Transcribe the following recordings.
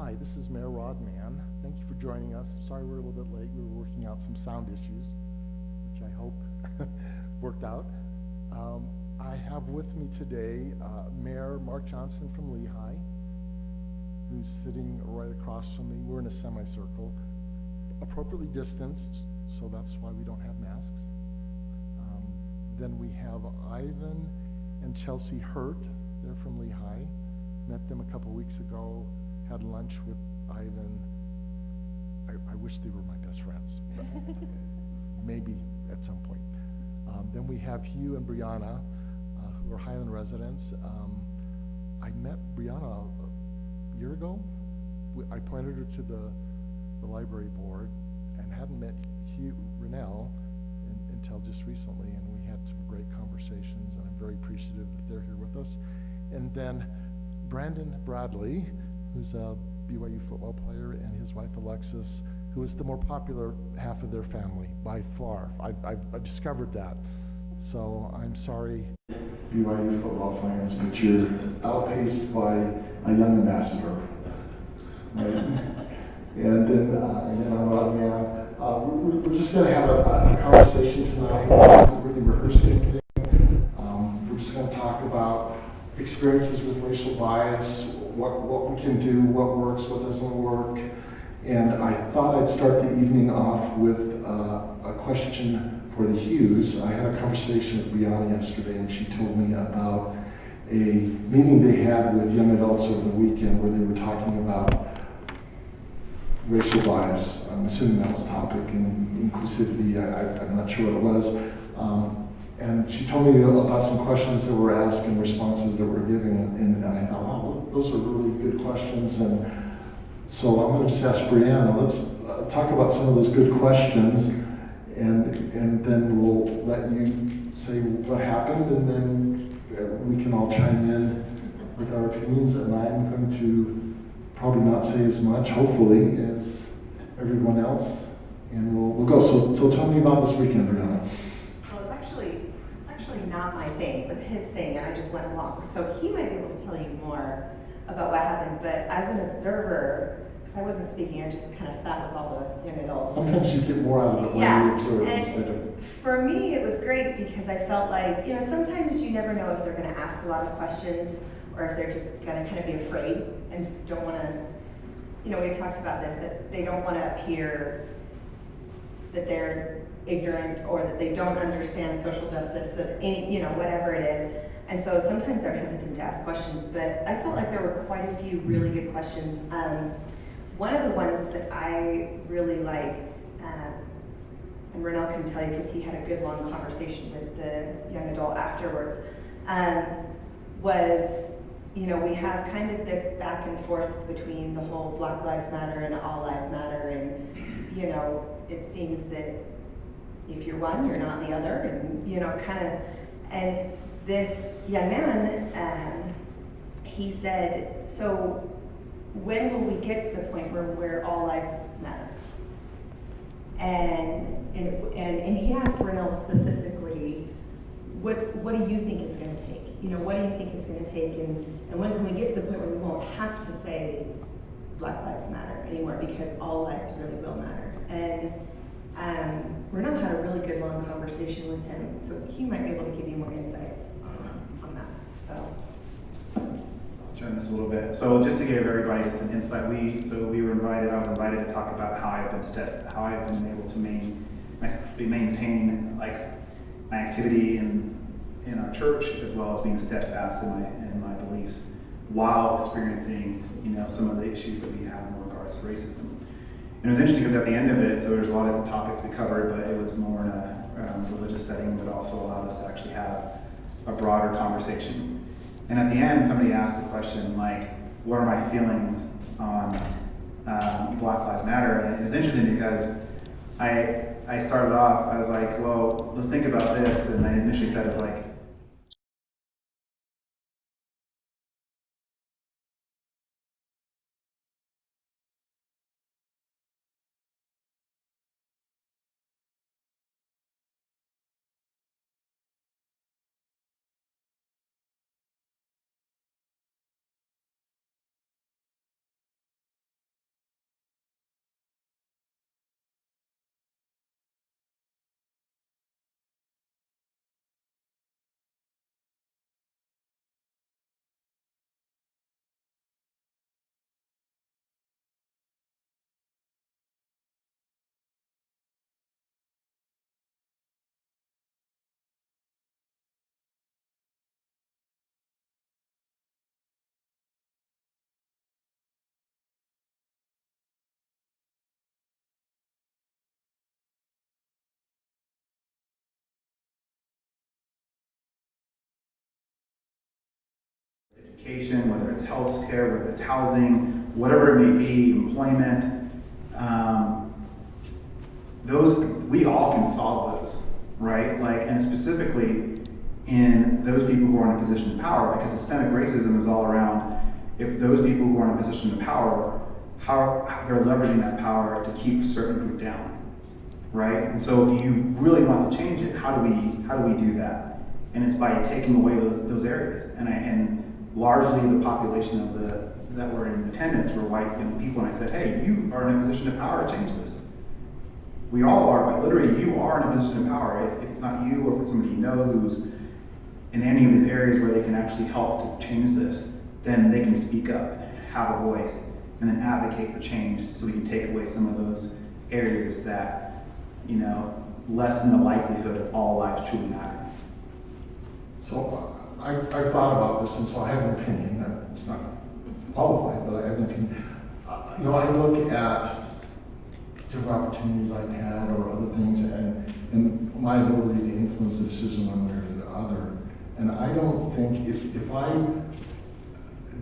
Hi, this is Mayor Rod Mann. Thank you for joining us. Sorry we're a little bit late. We were working out some sound issues, which I hope worked out. I have with me today Mayor Mark Johnson from Lehi, who's sitting right across from me. We're in a semicircle, appropriately distanced, so that's why we don't have masks. Then we have Ivan and Chelsi Hurtt. They're from Lehi. Met them a couple weeks ago, had lunch with Ivan. I wish they were my best friends, but maybe at some point. Then we have Hugh and Briawna, who are Highland residents. I met Briawna a year ago. I pointed her to the library board and hadn't met Hugh Ronell until just recently, and we had some great conversations, and I'm very appreciative that they're here with us. And then Brandon Bradley, who's a BYU football player, and his wife Alexis, who is the more popular half of their family by far. I've discovered that. So I'm sorry, BYU football fans, but you're outpaced by a young ambassador. Right? And then I'm Rod Mann. We're just going to have a conversation tonight. We're not really rehearsing anything. We're just going to talk about experiences with racial bias, what we can do, what works, what doesn't work. And I thought I'd start the evening off with a question for the Hughes. I had a conversation with Briawna yesterday, and she told me about a meeting they had with young adults over the weekend where they were talking about racial bias. I'm assuming that was topic, and inclusivity, I'm not sure what it was. And she told me about some questions that were asked and responses that were given, and I thought, wow, those are really good questions. And so I'm going to just ask Briawna, let's talk about some of those good questions, and then we'll let you say what happened, and then we can all chime in with our opinions, and I'm going to probably not say as much, hopefully, as everyone else, and we'll go. So tell me about this weekend, Briawna. Well, it's actually not my thing. It was his thing, and I just went along. So he might be able to tell you more about what happened. But as an observer, because I wasn't speaking, I just kind of sat with all the young adults. Sometimes you get more out of it when you observe instead of. For me, it was great because I felt like, sometimes you never know if they're going to ask a lot of questions or if they're just going to kind of be afraid and don't want to. We talked about this, that they don't want to appear that they're ignorant or that they don't understand social justice of any, whatever it is. And so sometimes they're hesitant to ask questions, but I felt like there were quite a few really good questions. One of the ones that I really liked, and Ronell can tell you because he had a good long conversation with the young adult afterwards, was, we have kind of this back and forth between the whole Black Lives Matter and All Lives Matter, and, it seems that if you're one, you're not the other, and, and this young man, he said, so when will we get to the point where all lives matter? And he asked Ronell specifically, what do you think it's going to take? What do you think it's going to take, and when can we get to the point where we won't have to say Black Lives Matter anymore, because all lives really will matter? And Ronell had a really good long conversation with him, so he might be able to give you more insights on that. So. Join us a little bit. So just to give everybody just an insight, we were invited. I was invited to talk about how I've been able to maintain like my activity in our church, as well as being steadfast in my beliefs while experiencing some of the issues that we have in regards to racism. And it was interesting because at the end of it, so there's a lot of different topics we covered, but it was more in a religious setting, but also allowed us to actually have a broader conversation. And at the end, somebody asked the question, like, what are my feelings on Black Lives Matter? And it was interesting because I started off, I was like, well, let's think about this. And I initially said, it's like, education, whether it's healthcare, whether it's housing, whatever it may be, employment. Those, we all can solve those, right? Like, and specifically in those people who are in a position of power, because systemic racism is all around if those people who are in a position of power, how they're leveraging that power to keep a certain group down, right? And so if you really want to change it, how do we do that? And it's by taking away those areas. And largely the population of that were in attendance were white young people, and I said, hey, you are in a position of power to change this. We all are, but literally you are in a position of power. If it's not you, or if it's somebody you know who's in any of these areas where they can actually help to change this, then they can speak up, have a voice, and then advocate for change so we can take away some of those areas that, lessen the likelihood of all lives truly matter. So I thought about this, and so I have an opinion. It's not qualified, but I have an opinion. I look at different opportunities I've had or other things, and my ability to influence the decision one way or the other. And I don't think if I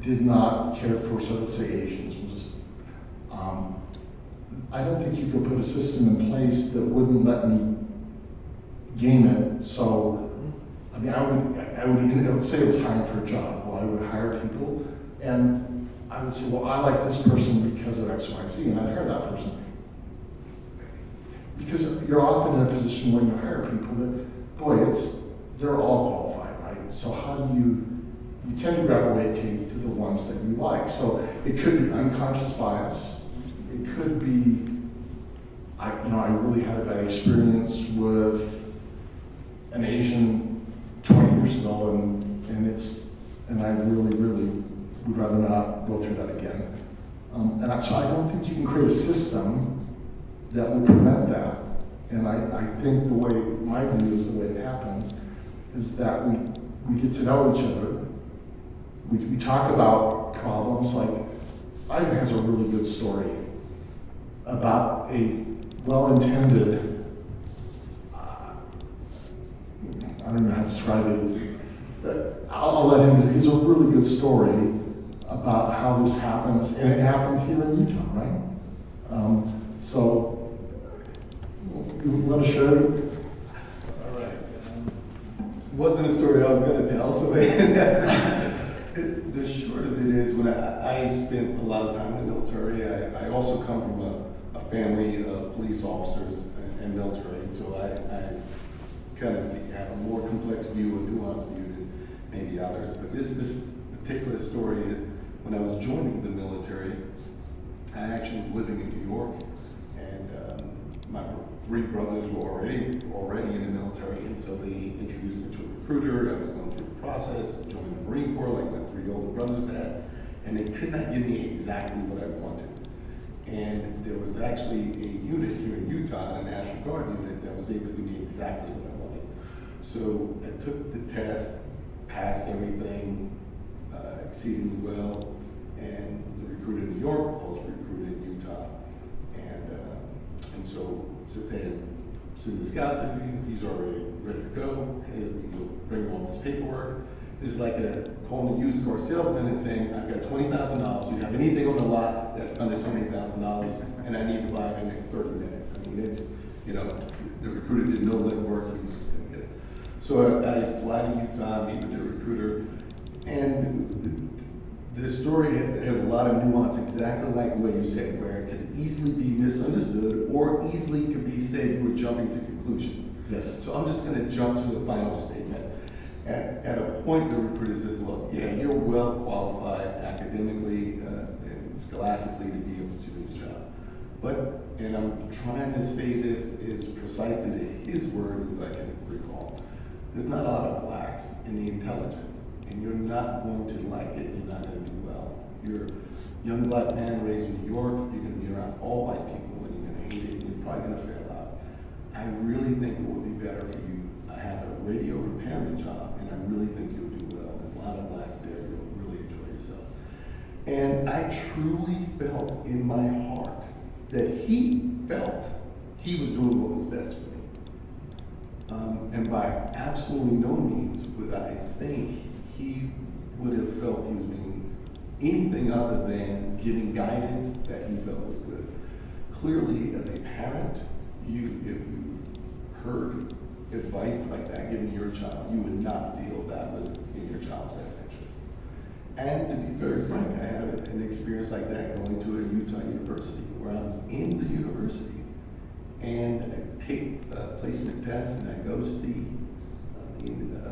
did not care for, so let's say Asians, I don't think you could put a system in place that wouldn't let me game it. So, I would, let's say I was hiring for a job. Well, I would hire people, and I would say, well, I like this person because of X, Y, Z, and I'd hire that person. Because you're often in a position when you hire people that, boy, they're all qualified, right? So how do you tend to gravitate to the ones that you like. So it could be unconscious bias. It could be, I really had a bad experience with an Asian 20 years ago, and I really, really would rather not go through that again. So I don't think you can create a system that would prevent that. And I think the way, my view is the way it happens, is that we get to know each other. We talk about problems. Like, Ivan has a really good story about a well-intended, I don't know how to describe it, but I'll let him, he's a really good story about how this happens, and it happened here in Utah, right? So, you want to share it? All right. Wasn't a story I was going to tell, so the short of it is, when I spent a lot of time in the military, I also come from a family of police officers and military, and so I kind of have a more complex view, a nuanced view than maybe others. But this particular story is, when I was joining the military, I actually was living in New York, and my three brothers were already in the military, and so they introduced me to a recruiter. I was going through the process, joined the Marine Corps like my three older brothers had, and they could not give me exactly what I wanted. And there was actually a unit here in Utah, a National Guard unit, that was able to give me exactly what I wanted. So I took the test, passed everything exceedingly well, and the recruiter in New York was recruited in Utah. And so since they had sent this guy to me, he's already ready to go. He'll bring all his paperwork. This is like calling a used car salesman and saying, I've got $20,000. Do you have anything on the lot that's under $20,000? And I need to buy it in the next 30 minutes. I mean, it's, the recruiter did no legwork. He was just going to get it. So I fly to Utah, meet with the recruiter, and this story has a lot of nuance, exactly like the way you said, where it could easily be misunderstood or easily could be said you were jumping to conclusions. Yes. So I'm just going to jump to the final statement. At a point, the recruiter says, look, yeah, you're well qualified academically and scholastically to be able to do this job. But, and I'm trying to say this as precisely to his words as I can recall, there's not a lot of blacks in the intelligence, and you're not going to like it, you're not going to do well. You're a young black man raised in New York, you're going to be around all white people, and you're going to hate it, and you're probably going to fail out. I really think it would be better for you. I have a radio repairman job, and I really think you'll do well. There's a lot of blacks there, you'll really enjoy yourself. And I truly felt in my heart that he felt he was doing what was best for me. And by absolutely no means would I think he would have felt he was being anything other than giving guidance that he felt was good. Clearly, as a parent, if you heard advice like that given to your child, you would not feel that was in your child's best interest. And to be very frank, I had an experience like that going to a Utah university, where I'm in the university and I take a placement test and I go see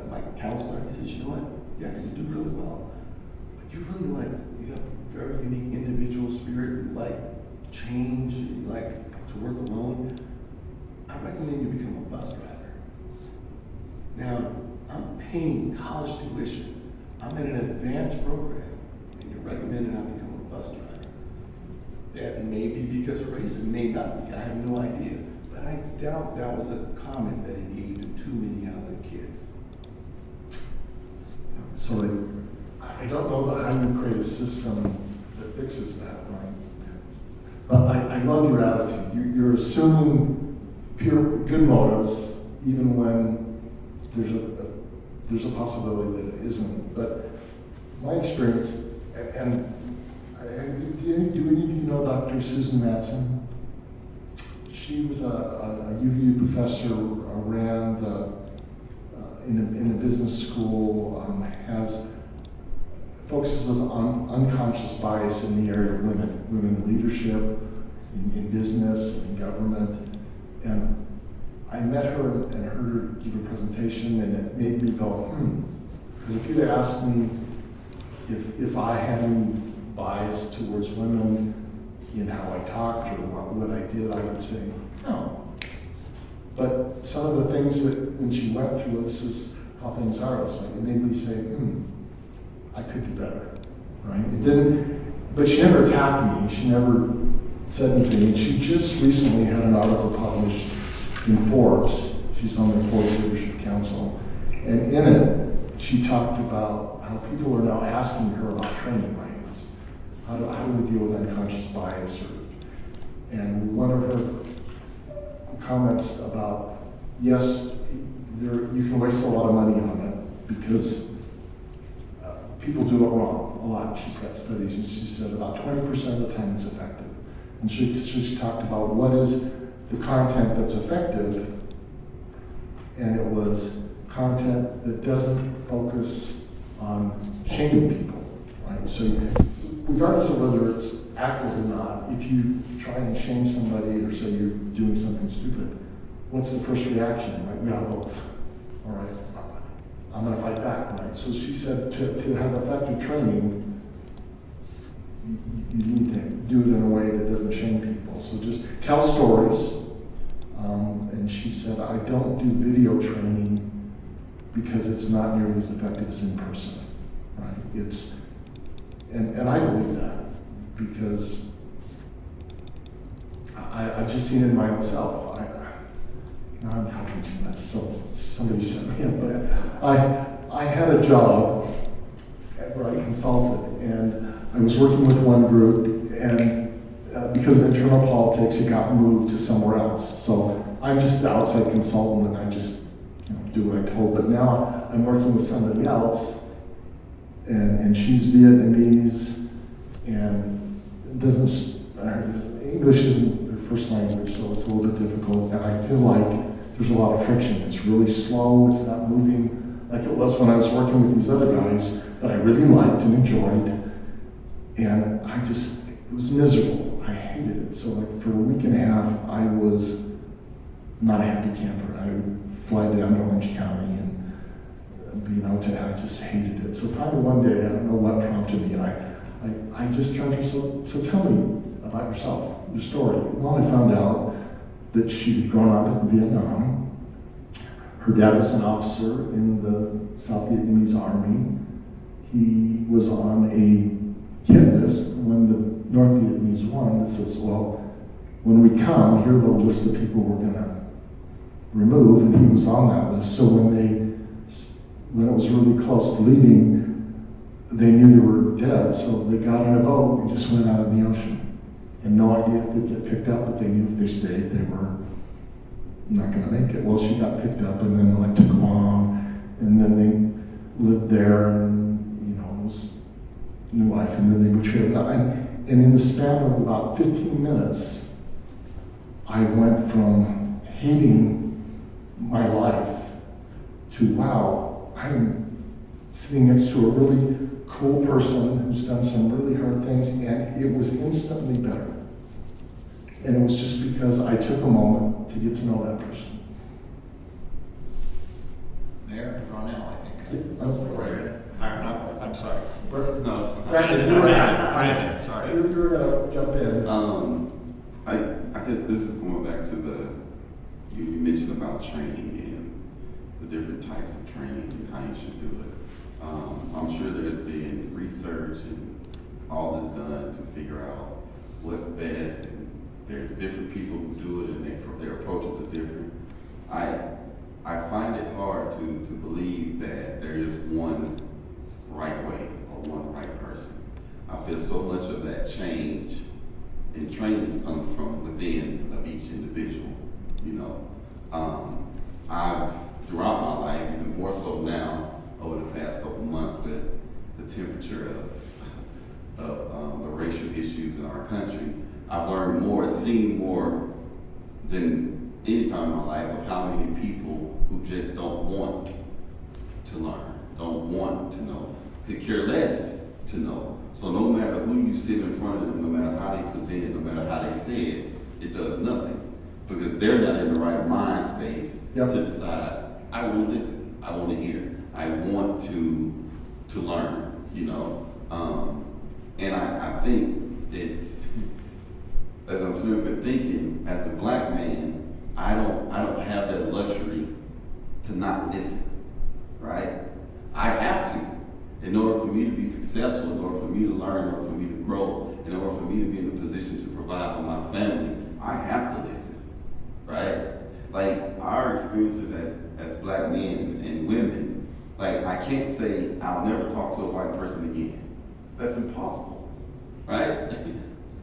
my counselor. He says, you know what, yeah, you do really well, but you have a very unique individual spirit, you like change, you like to work alone. I recommend you become a bus driver. Now, I'm paying college tuition. I'm in an advanced program, and you're recommending I become a bus driver. That may be because of race, it may not be, I have no idea. But I doubt that was a comment that he gave to too many other kids. So I don't know that I would create a system that fixes that, right? But I love your attitude. You're assuming pure good motives, even when there's a possibility that it isn't. But my experience, and do any of you know Dr. Susan Madsen? She was a UVU professor, ran in a business school, focuses on unconscious bias in the area of women leadership, in business, in government. And I met her and heard her give a presentation, and it made me go, because if you'd asked me if I had any bias towards women in how I talked or what I did, I would say no. But some of the things that when she went through, this is how things are, it made me say, I could do better, right? It didn't, but she never attacked me. She never said anything. And she just recently had an article published in Forbes. She's on the Forbes Leadership Council. And in it, she talked about how people are now asking her about training rights. How do we deal with unconscious bias? And one of her comments about, yes, you can waste a lot of money on it because people do it wrong a lot. She's got studies, and she said about 20% of the time it's effective. And she talked about what is the content that's effective, and it was content that doesn't focus on shaming people, right? So regardless of whether it's accurate or not, if you try and shame somebody or say you're doing something stupid, what's the first reaction, right? We all go, all right, I'm gonna fight back, right? So she said to have effective training, you need to do it in a way that doesn't shame people. So just tell stories. And she said, I don't do video training because it's not nearly as effective as in person, right? And I believe that because I've just seen it in my own self. Now I'm talking too much, so somebody shut me up. But I had a job where I consulted, and I was working with one group, and because of internal politics, it got moved to somewhere else. So I'm just the outside consultant, and I just do what I'm told. But now I'm working with somebody else, and she's Vietnamese, and English isn't her first language, so it's a little bit difficult. And I feel like there's a lot of friction. It's really slow. It's not moving like it was when I was working with these other guys that I really liked and enjoyed. And it was miserable. I hated it. So like for a week and a half, I was not a happy camper. I would fly down to Orange County and I just hated it. So finally one day, I don't know what prompted me, I just turned to her, so tell me about yourself, your story. Well, I found out that she had grown up in Vietnam. Her dad was an officer in the South Vietnamese Army. He was on a hit list when the North Vietnamese won that says, well, when we come, here are the list of people we're going to remove, and he was on that list. So when it was really close to leaving, they knew they were dead, so they got in a boat and just went out in the ocean. And no idea if they'd get picked up, but they knew if they stayed, they were not going to make it. Well, she got picked up, and then they went to Guam, and then they lived there, and life, and then they would share it. And in the span of about 15 minutes, I went from hating my life to, wow, I'm sitting next to a really cool person who's done some really hard things, and it was instantly better. And it was just because I took a moment to get to know that person. Mayor Ronell, I think. Right. I'm sorry. No, it's fine. Brandon, you were Brandon, sorry. You were gonna jump in. I guess this is going back to you mentioned about training and the different types of training and how you should do it. I'm sure there's been research and all this done to figure out what's best, and there's different people who do it and their approaches are different. I find it hard to believe that there is one right way or one right person. I feel so much of that change and trainings come from within of each individual, you know. I've, throughout my life, even more so now, over the past couple months with the temperature of the racial issues in our country, I've learned more and seen more than any time in my life of how many people who just don't want to learn, don't want to know, could care less to know. So no matter who you sit in front of them, no matter how they present it, no matter how they say it, it does nothing. Because they're not in the right mind space to decide, I want to listen, I want to hear, I want to learn, you know. And I think it's, as I'm sort of thinking, as a black man, I don't have that luxury to not listen, right? I have to. In order for me to be successful, in order for me to learn, in order for me to grow, in order for me to be in a position to provide for my family, I have to listen, right? Like, our experiences as black men and women, like, I can't say I'll never talk to a white person again. That's impossible, right?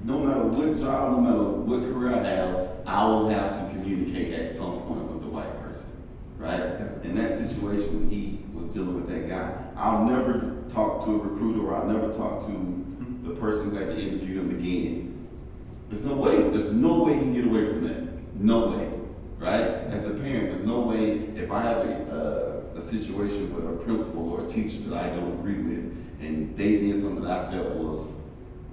No matter what job, no matter what career I have, I will have to communicate at some point with the white person, right? In that situation, when he was dealing with that guy, I'll never talk to a recruiter, or I'll never talk to the person who had to interview him again. There's no way. There's no way he can get away from that. No way, right? As a parent, there's no way if I have a situation with a principal or a teacher that I don't agree with, and they did something that I felt was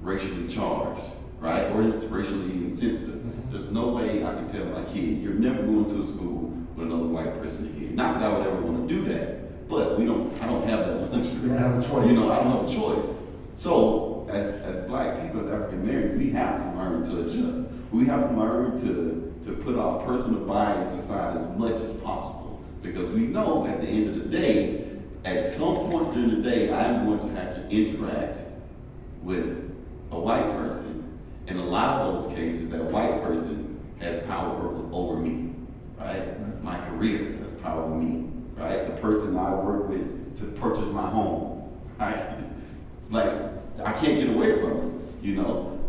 racially charged, right? Or it's racially insensitive. There's no way I can tell my kid, you're never going to a school with another white person again. Not that I would ever want to do that, but I don't have that luxury. You don't have a choice. You know, I don't have a choice. So as black people, as African Americans, we have to learn to adjust. We have to learn to put our personal bias aside as much as possible. Because we know at the end of the day, at some point during the day, I'm going to have to interact with a white person. In a lot of those cases, that white person has power over me, right? My career has power over me, right? The person I work with to purchase my home, right? Like, I can't get away from it, you know?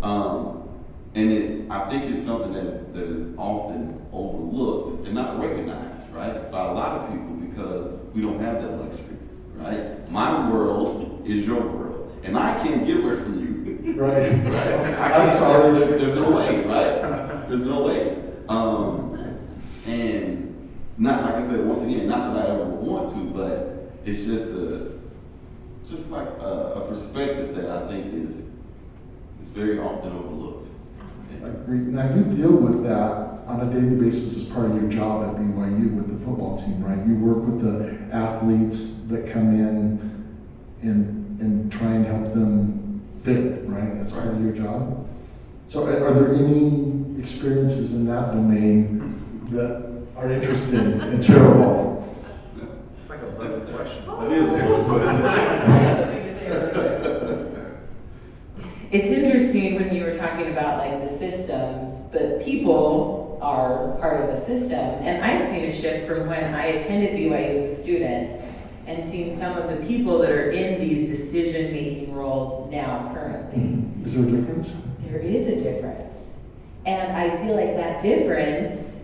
And I think it's something that is often overlooked and not recognized, right? By a lot of people, because we don't have that luxury, right? My world is your world, and I can't get away from you. Right. Right? I'm sorry. There's no way, right? There's no way. And not, like I said, once again, not that I ever want to, but it's just like a perspective that I think is very often overlooked. Agreed. Now, you deal with that on a daily basis as part of your job at BYU with the football team, right? You work with the athletes that come in and try and help them fit, right? That's part of your job. So are there any experiences in that domain that are interesting and terrible? It's like a loaded question. It is a good question. It's interesting when you were talking about like the systems, but people are part of the system. And I've seen a shift from when I attended BYU as a student and seen some of the people that are in these decision-making roles now currently. Is there a difference? There is a difference. And I feel like that difference,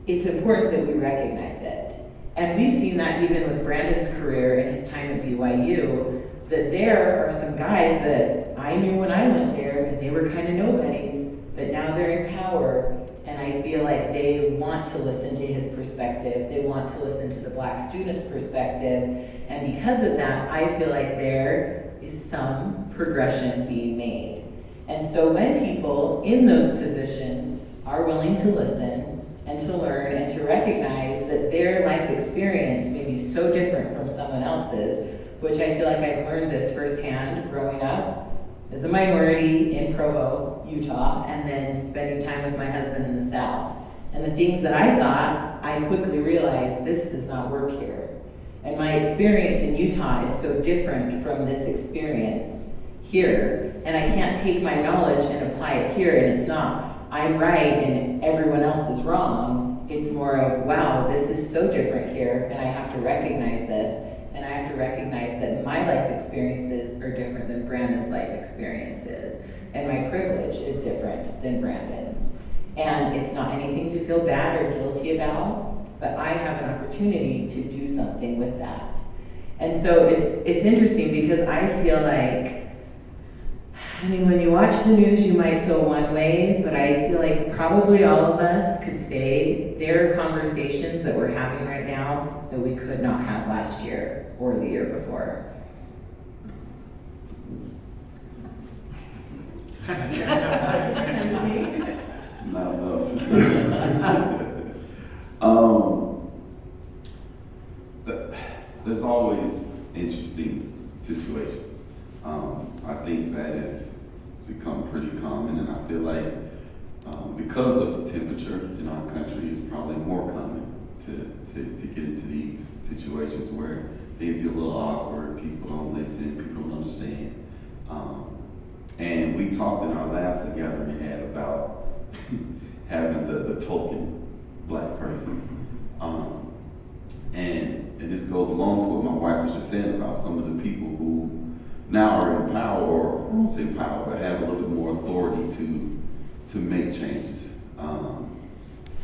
it's important that we recognize it. And we've seen that even with Brandon's career and his time at BYU, that there are some guys that I knew when I went there, and they were kind of nobodies, but now they're in power, and I feel like they want to listen to his perspective, they want to listen to the Black students' perspective, and because of that, I feel like there is some progression being made. And so when people in those positions are willing to listen and to learn and to recognize that their life experience may be so different from someone else's, which I feel like I've learned this firsthand growing up as a minority in Provo, Utah, and then spending time with my husband in the South. And the things that I thought, I quickly realized this does not work here. And my experience in Utah is so different from this experience here, and I can't take my knowledge and apply it here, and it's not, I'm right and everyone else is wrong. It's more of, wow, this is so different here, and I have to recognize this, and I have to recognize that my life experiences are different than Brandon's life experiences, and my privilege is different than Brandon's. And it's not anything to feel bad or guilty about, but I have an opportunity to do something with that. And so it's interesting because I feel like, I mean, when you watch the news, you might feel one way, but I feel like probably all of us could say there are conversations that we're having right now that we could not have last year or the year before. Not enough. There's always interesting situations. I think that it's become pretty common, and I feel like because of the temperature in our country, it's probably more common to get into these situations where things get a little awkward, people don't listen, people don't understand. And we talked in our last gathering we had about having the token Black person. And this goes along to what my wife was just saying about some of the people who now are in power, or I won't say power, but have a little bit more authority to make changes.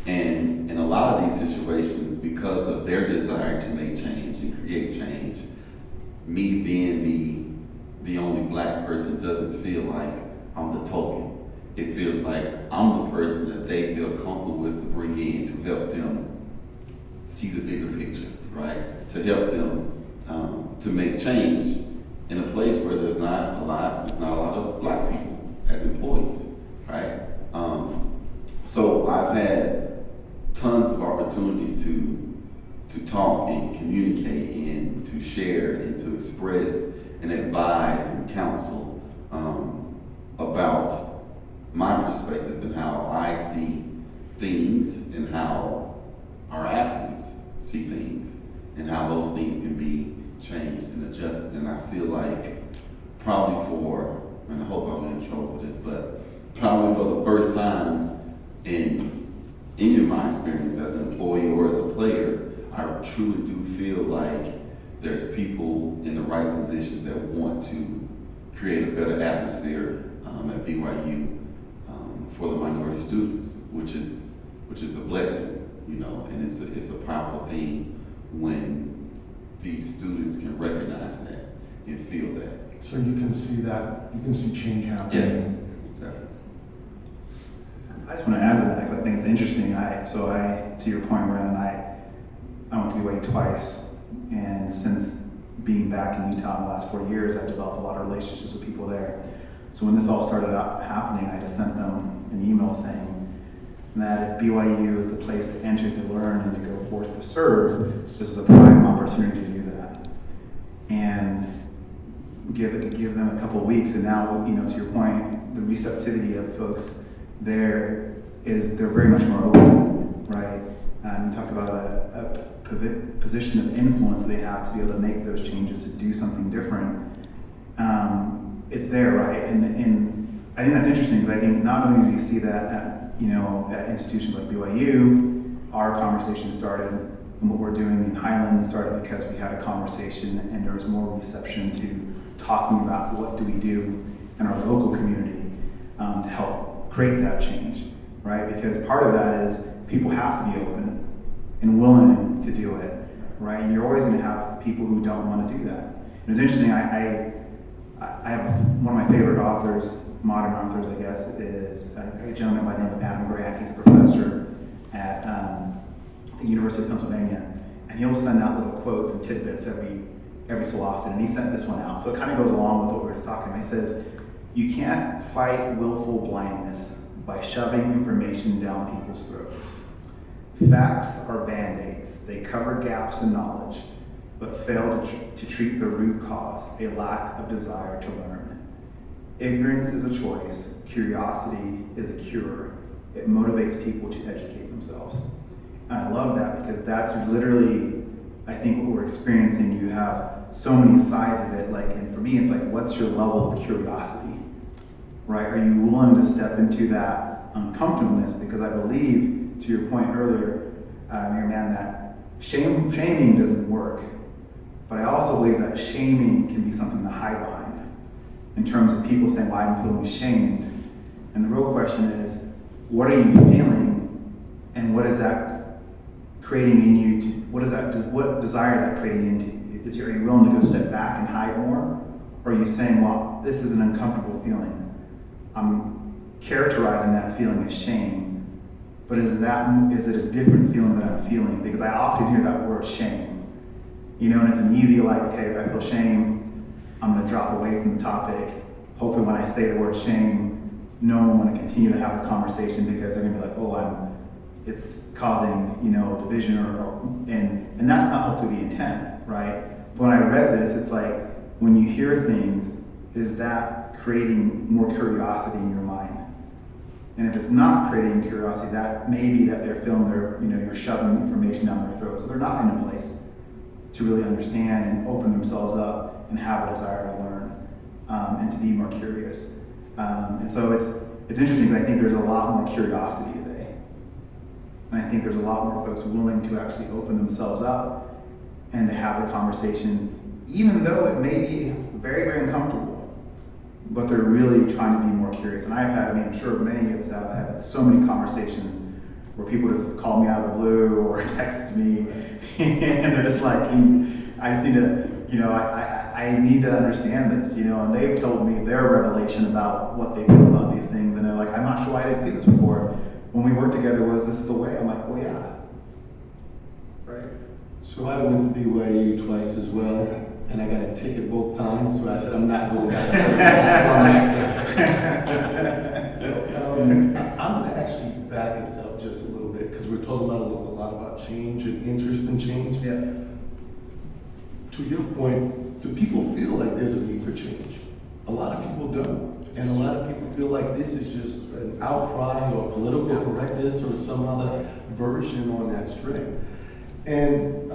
And in a lot of these situations, because of their desire to make change and create change, me being the only Black person doesn't feel like I'm the token. It feels like I'm the person that they feel comfortable with to bring in to help them see the bigger picture, right? To help them to make change in a place where there's not a lot of Black people as employees, right? So I've had tons of opportunities to talk and communicate and to share and to express and advise and counsel about my perspective and how I see things and how our athletes see things and how those things can be changed and adjusted. And I feel like probably and I hope I don't get in trouble for this, but probably for the first time in any of my experience as an employee or as a player, I truly do feel like there's people in the right positions that want to create a better atmosphere at BYU for the minority students, which is a blessing, you know, and it's a powerful thing when these students can recognize that and feel that. So you can see that, you can see change happening. Yes, exactly. I just want to add to that because I think it's interesting. To your point, Brandon, I went to BYU twice, and since being back in Utah in the last 4 years, I've developed a lot of relationships with people there. So when this all started happening, I just sent them an email saying that if BYU is the place to enter to learn and to go forth to serve, this is a prime opportunity to do that. And give them a couple of weeks, and now, you know, to your point, the receptivity of folks there they're very much more open, right? You talked about a position of influence they have to be able to make those changes, to do something different. It's there, right? And I think that's interesting because I think not only do you see that at institutions like BYU, our conversation started, and what we're doing in Highland started because we had a conversation and there was more reception to talking about what do we do in our local community to help create that change, right? Because part of that is people have to be open and willing to do it, right? And you're always going to have people who don't want to do that. And It's interesting, I have one of my favorite authors, modern authors, I guess, is a gentleman by the name of Adam Grant. He's a professor at the University of Pennsylvania, and he'll send out little quotes and tidbits every so often, and he sent this one out. So it kind of goes along with what we were just talking about. He says, "You can't fight willful blindness by shoving information down people's throats. Facts are band-aids. They cover gaps in knowledge, but fail to treat the root cause, a lack of desire to learn. Ignorance is a choice. Curiosity is a cure. It motivates people to educate themselves." And I love that because that's literally, I think, what we're experiencing. You have so many sides of it. Like, and for me, it's like, what's your level of curiosity, right? Are you willing to step into that uncomfortableness? Because I believe, to your point earlier, Mayor Mann, that shaming doesn't work. But I also believe that shaming can be something to hide behind in terms of people saying, well, I'm feeling shamed. And the real question is, what are you feeling, and what is that creating in you? What desire is that creating into you? Are you willing to go step back and hide more? Or are you saying, well, this is an uncomfortable feeling. I'm characterizing that feeling as shame, but is it a different feeling that I'm feeling? Because I often hear that word shame, and it's an easy, like, okay, if I feel shame, I'm gonna drop away from the topic. Hopefully when I say the word shame, no one want to continue to have the conversation because they're gonna be like, oh, it's causing, division and that's not hopefully the intent, right? But when I read this, it's like, when you hear things, is that creating more curiosity in your mind? And if it's not creating curiosity, that may be that they're feeling you're shoving information down their throat. So they're not in a place to really understand and open themselves up and have a desire to learn and to be more curious. And so it's interesting because I think there's a lot more curiosity today. And I think there's a lot more folks willing to actually open themselves up and to have the conversation, even though it may be very, very uncomfortable, but they're really trying to be more curious. And I'm sure many of us have had so many conversations where people just call me out of the blue or text me, and they're just like, I just need to, I need to understand this, and they've told me their revelation about what they feel about these things, and they're like, I'm not sure why I didn't see this before. When we worked together, was this the way? I'm like, well, yeah. Right? So I went to BYU twice as well, and I got a ticket both times, so I said, I'm not going back. I'm going to actually back us up just a little bit, because we're talking about a lot about change and interest in change. Yeah. To your point, do people feel like there's a need for change? A lot of people don't. And a lot of people feel like this is just an outcry or political correctness or some other version on that string. And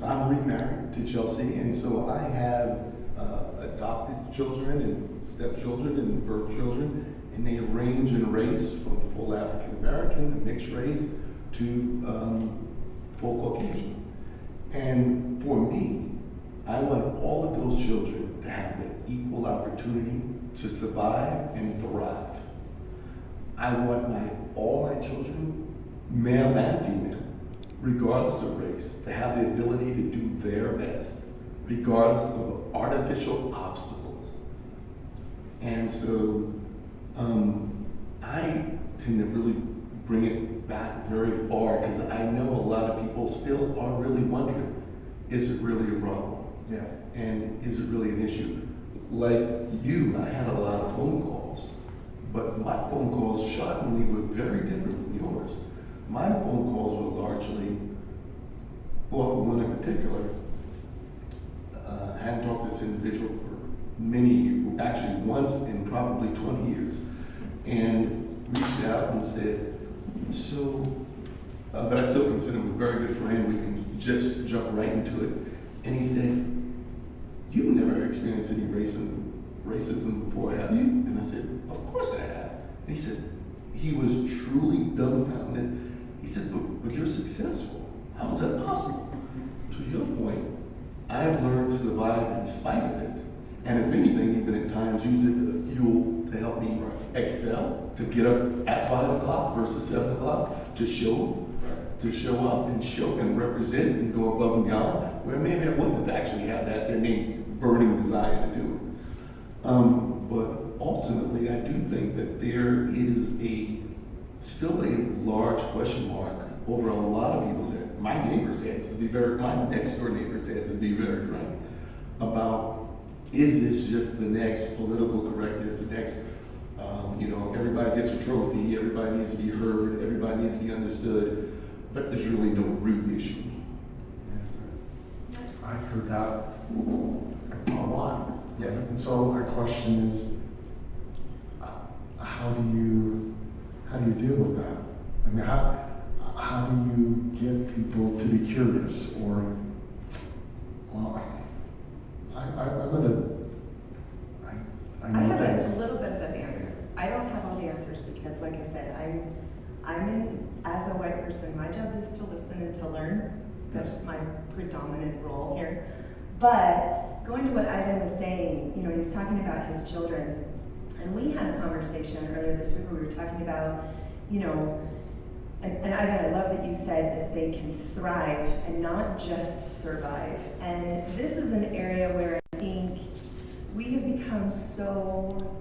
I'm remarried to Chelsi, and so I have adopted children and stepchildren and birth children, and they range in race from full African American, mixed race, to full Caucasian. And for me, I want all of those children to have the equal opportunity to survive and thrive. I want all my children, male and female, regardless of race, to have the ability to do their best, regardless of artificial obstacles. And so I tend to really bring it back very far, because I know a lot of people still are really wondering, is it really a problem? Yeah. And is it really an issue? Like you, I had a lot of phone calls, but my phone calls shockingly were very different from yours. My phone calls were largely, well, one in particular, I hadn't talked to this individual for many, actually once in probably 20 years, and reached out and said, but I still consider him a very good friend, we can just jump right into it. And he said, you've never experienced any racism before, have you? And I said, of course I have. And he said, he was truly dumbfounded. He said, but you're successful. How is that possible? To your point, I've learned to survive in spite of it. And if anything, even at times, use it as a fuel to help me excel, to get up at 5 o'clock versus 7 o'clock, to show to show up and show and represent and go above and beyond, where maybe I wouldn't have actually had that innate burning desire to do it. But ultimately, I do think that there is still a large question mark over a lot of people's heads. My neighbor's heads, my next door neighbor's heads, to be very frank, about is this just the next political correctness, the next, everybody gets a trophy, everybody needs to be heard, everybody needs to be understood, but there's really no root issue. I've heard that a lot. Yeah. And so my question is, how do you deal with that? I mean, how do you get people to be curious, or, well, I I know have things. a little bit of an answer. I don't have all the answers because, like I said, I'm in, as a white person, my job is to listen and to learn. That's my predominant role here. But going to what Ivan was saying, he was talking about his children, and we had a conversation earlier this week where we were talking about, and Ivan, I love that you said that they can thrive and not just survive. And this is an area where I think we have become so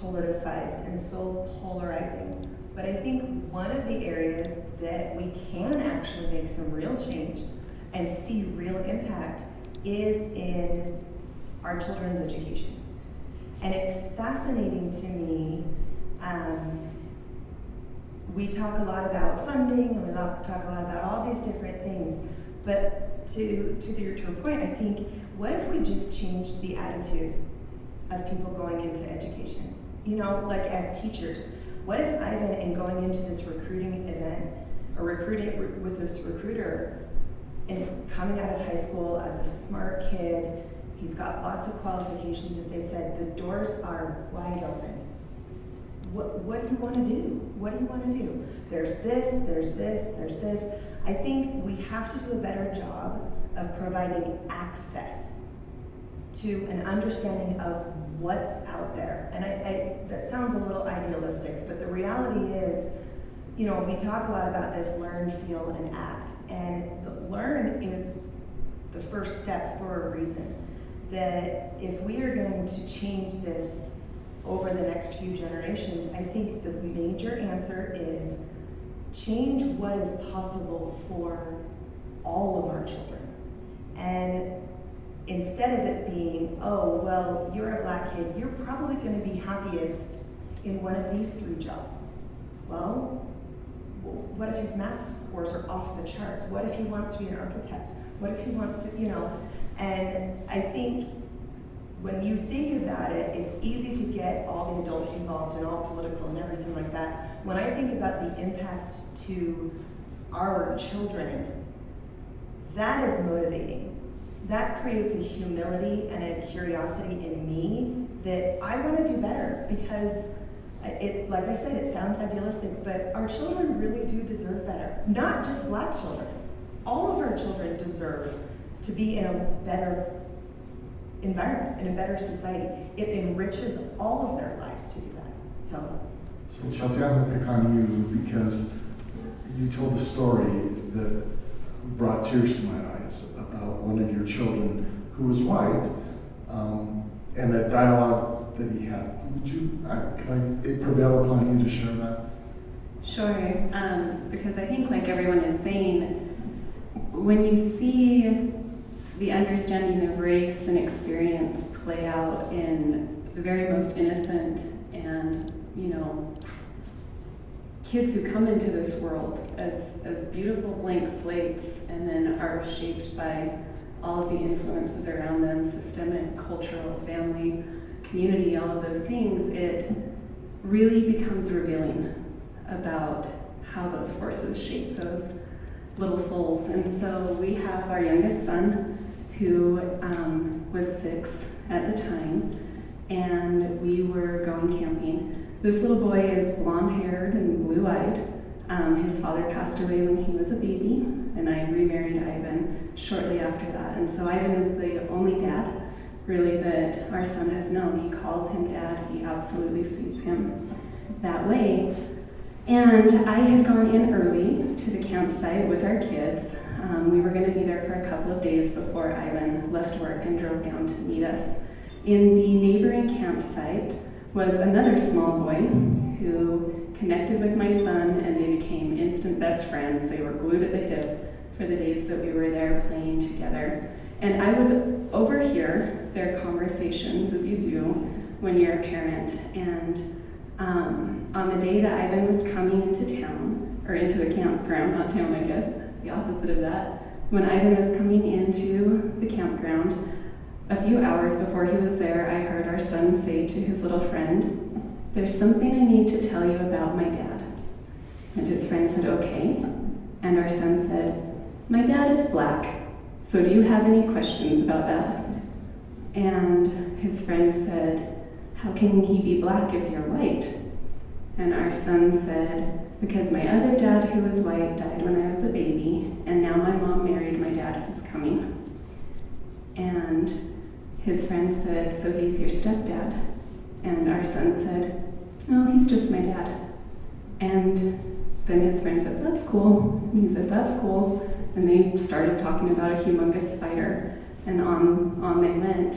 politicized and so polarizing. But I think one of the areas that we can actually make some real change and see real impact is in our children's education. And it's fascinating to me. We talk a lot about funding and we talk a lot about all these different things. But to your point, I think, what if we just changed the attitude of people going into education? Like as teachers, what if Ivan, in going into this recruiting event, or recruiting with this recruiter, and coming out of high school as a smart kid, he's got lots of qualifications, if they said, the doors are wide open. What do you want to do? What do you want to do? There's this, there's this, there's this. I think we have to do a better job of providing access to an understanding of what's out there. And that sounds a little idealistic, but the reality is, we talk a lot about this learn, feel, and act. And the learn is the first step for a reason. That if we are going to change this over the next few generations, I think the major answer is change what is possible for all of our children. And instead of it being, oh, well, you're a black kid, you're probably going to be happiest in one of these 3 jobs. Well, what if his math scores are off the charts? What if he wants to be an architect? What if he wants to, And I think when you think about it, it's easy to get all the adults involved and all political and everything like that. When I think about the impact to our children, that is motivating. That creates a humility and a curiosity in me that I want to do better, because like I said, it sounds idealistic, but our children really do deserve better. Not just black children. All of our children deserve to be in a better environment, in a better society. It enriches all of their lives to do that. So Chelsi, I'm going to pick on you because you told a story that brought tears to my eyes about one of your children who was white, and a dialogue that he had. Would you, can it prevail upon you to share that? Sure, because I think, like everyone is saying, when you see the understanding of race and experience play out in the very most innocent and, kids who come into this world as beautiful blank slates and then are shaped by all of the influences around them, systemic, cultural, family, community, all of those things, it really becomes revealing about how those forces shape those little souls. And so we have our youngest son, who was 6 at the time, and we were going camping. This little boy is blonde-haired and blue-eyed. His father passed away when he was a baby, and I remarried Ivan shortly after that. And so Ivan is the only dad, really, that our son has known. He calls him dad. He absolutely sees him that way. And I had gone in early to the campsite with our kids. We were going to be there for a couple of days before Ivan left work and drove down to meet us. In the neighboring campsite was another small boy who connected with my son, and they became instant best friends. They were glued at the hip for the days that we were there playing together. And I would overhear their conversations, as you do when you're a parent. And on the day that Ivan was coming into town, or into the campground, not town, I guess, the opposite of that, when Ivan was coming into the campground, a few hours before he was there, I heard our son say to his little friend, "There's something I need to tell you about my dad." And his friend said, "Okay." And our son said, "My dad is black, so do you have any questions about that?" And his friend said, "How can he be black if you're white?" And our son said, "Because my other dad, who was white, died when I was a baby, and now my mom married my dad who's coming." And his friend said, "So he's your stepdad?" And our son said, "No, he's just my dad." And then his friend said, "That's cool." And he said, "That's cool." And they started talking about a humongous spider, and on they went.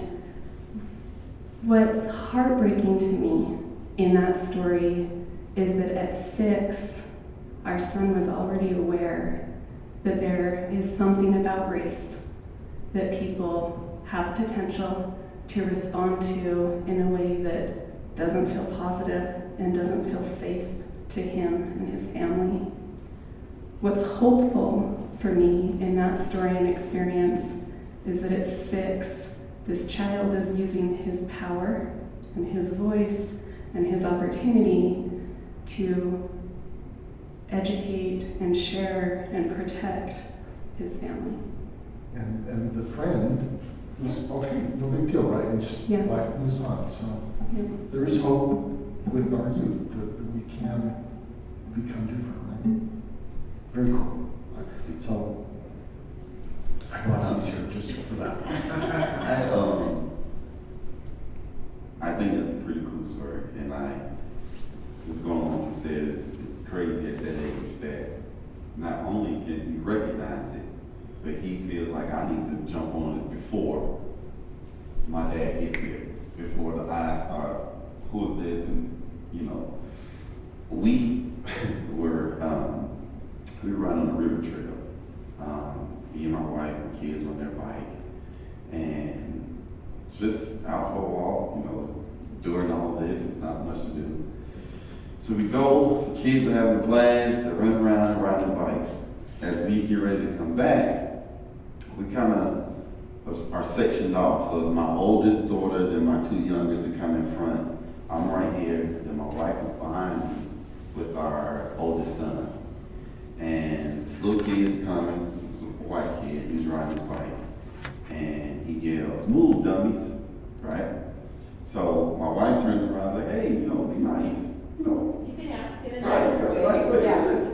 What's heartbreaking to me in that story is that at 6, our son was already aware that there is something about race that people have potential to respond to in a way that doesn't feel positive and doesn't feel safe to him and his family. What's hopeful for me in that story and experience is that at 6, this child is using his power and his voice and his opportunity to educate and share and protect his family. And the friend was, okay, no big deal, right? And just Yeah. life moves on. So Yeah. there is hope with our youth that we can become different, right? Very cool. So I'm glad he's here just for that. I think that's a pretty cool story, and just going on what you said, it's crazy at that age that not only can he recognize it, but he feels like I need to jump on it before my dad gets here, before the eyes start, who is this, and we were riding on the river trail. Me and my wife and kids on their bike, and just out for a walk, during all this, it's not much to do. So we go, the kids are having a blast, they're running around, riding bikes. As we get ready to come back, we kind of are sectioned off. So it's my oldest daughter, then my 2 youngest are coming in front. I'm right here, then my wife is behind me with our oldest son. And this little kid's coming, it's a white kid, he's riding his bike. And he yells, "Move, dummies," right? So my wife turns around and is like, "Hey, be nice. You can ask it in Right, that's nice, baby. That's it."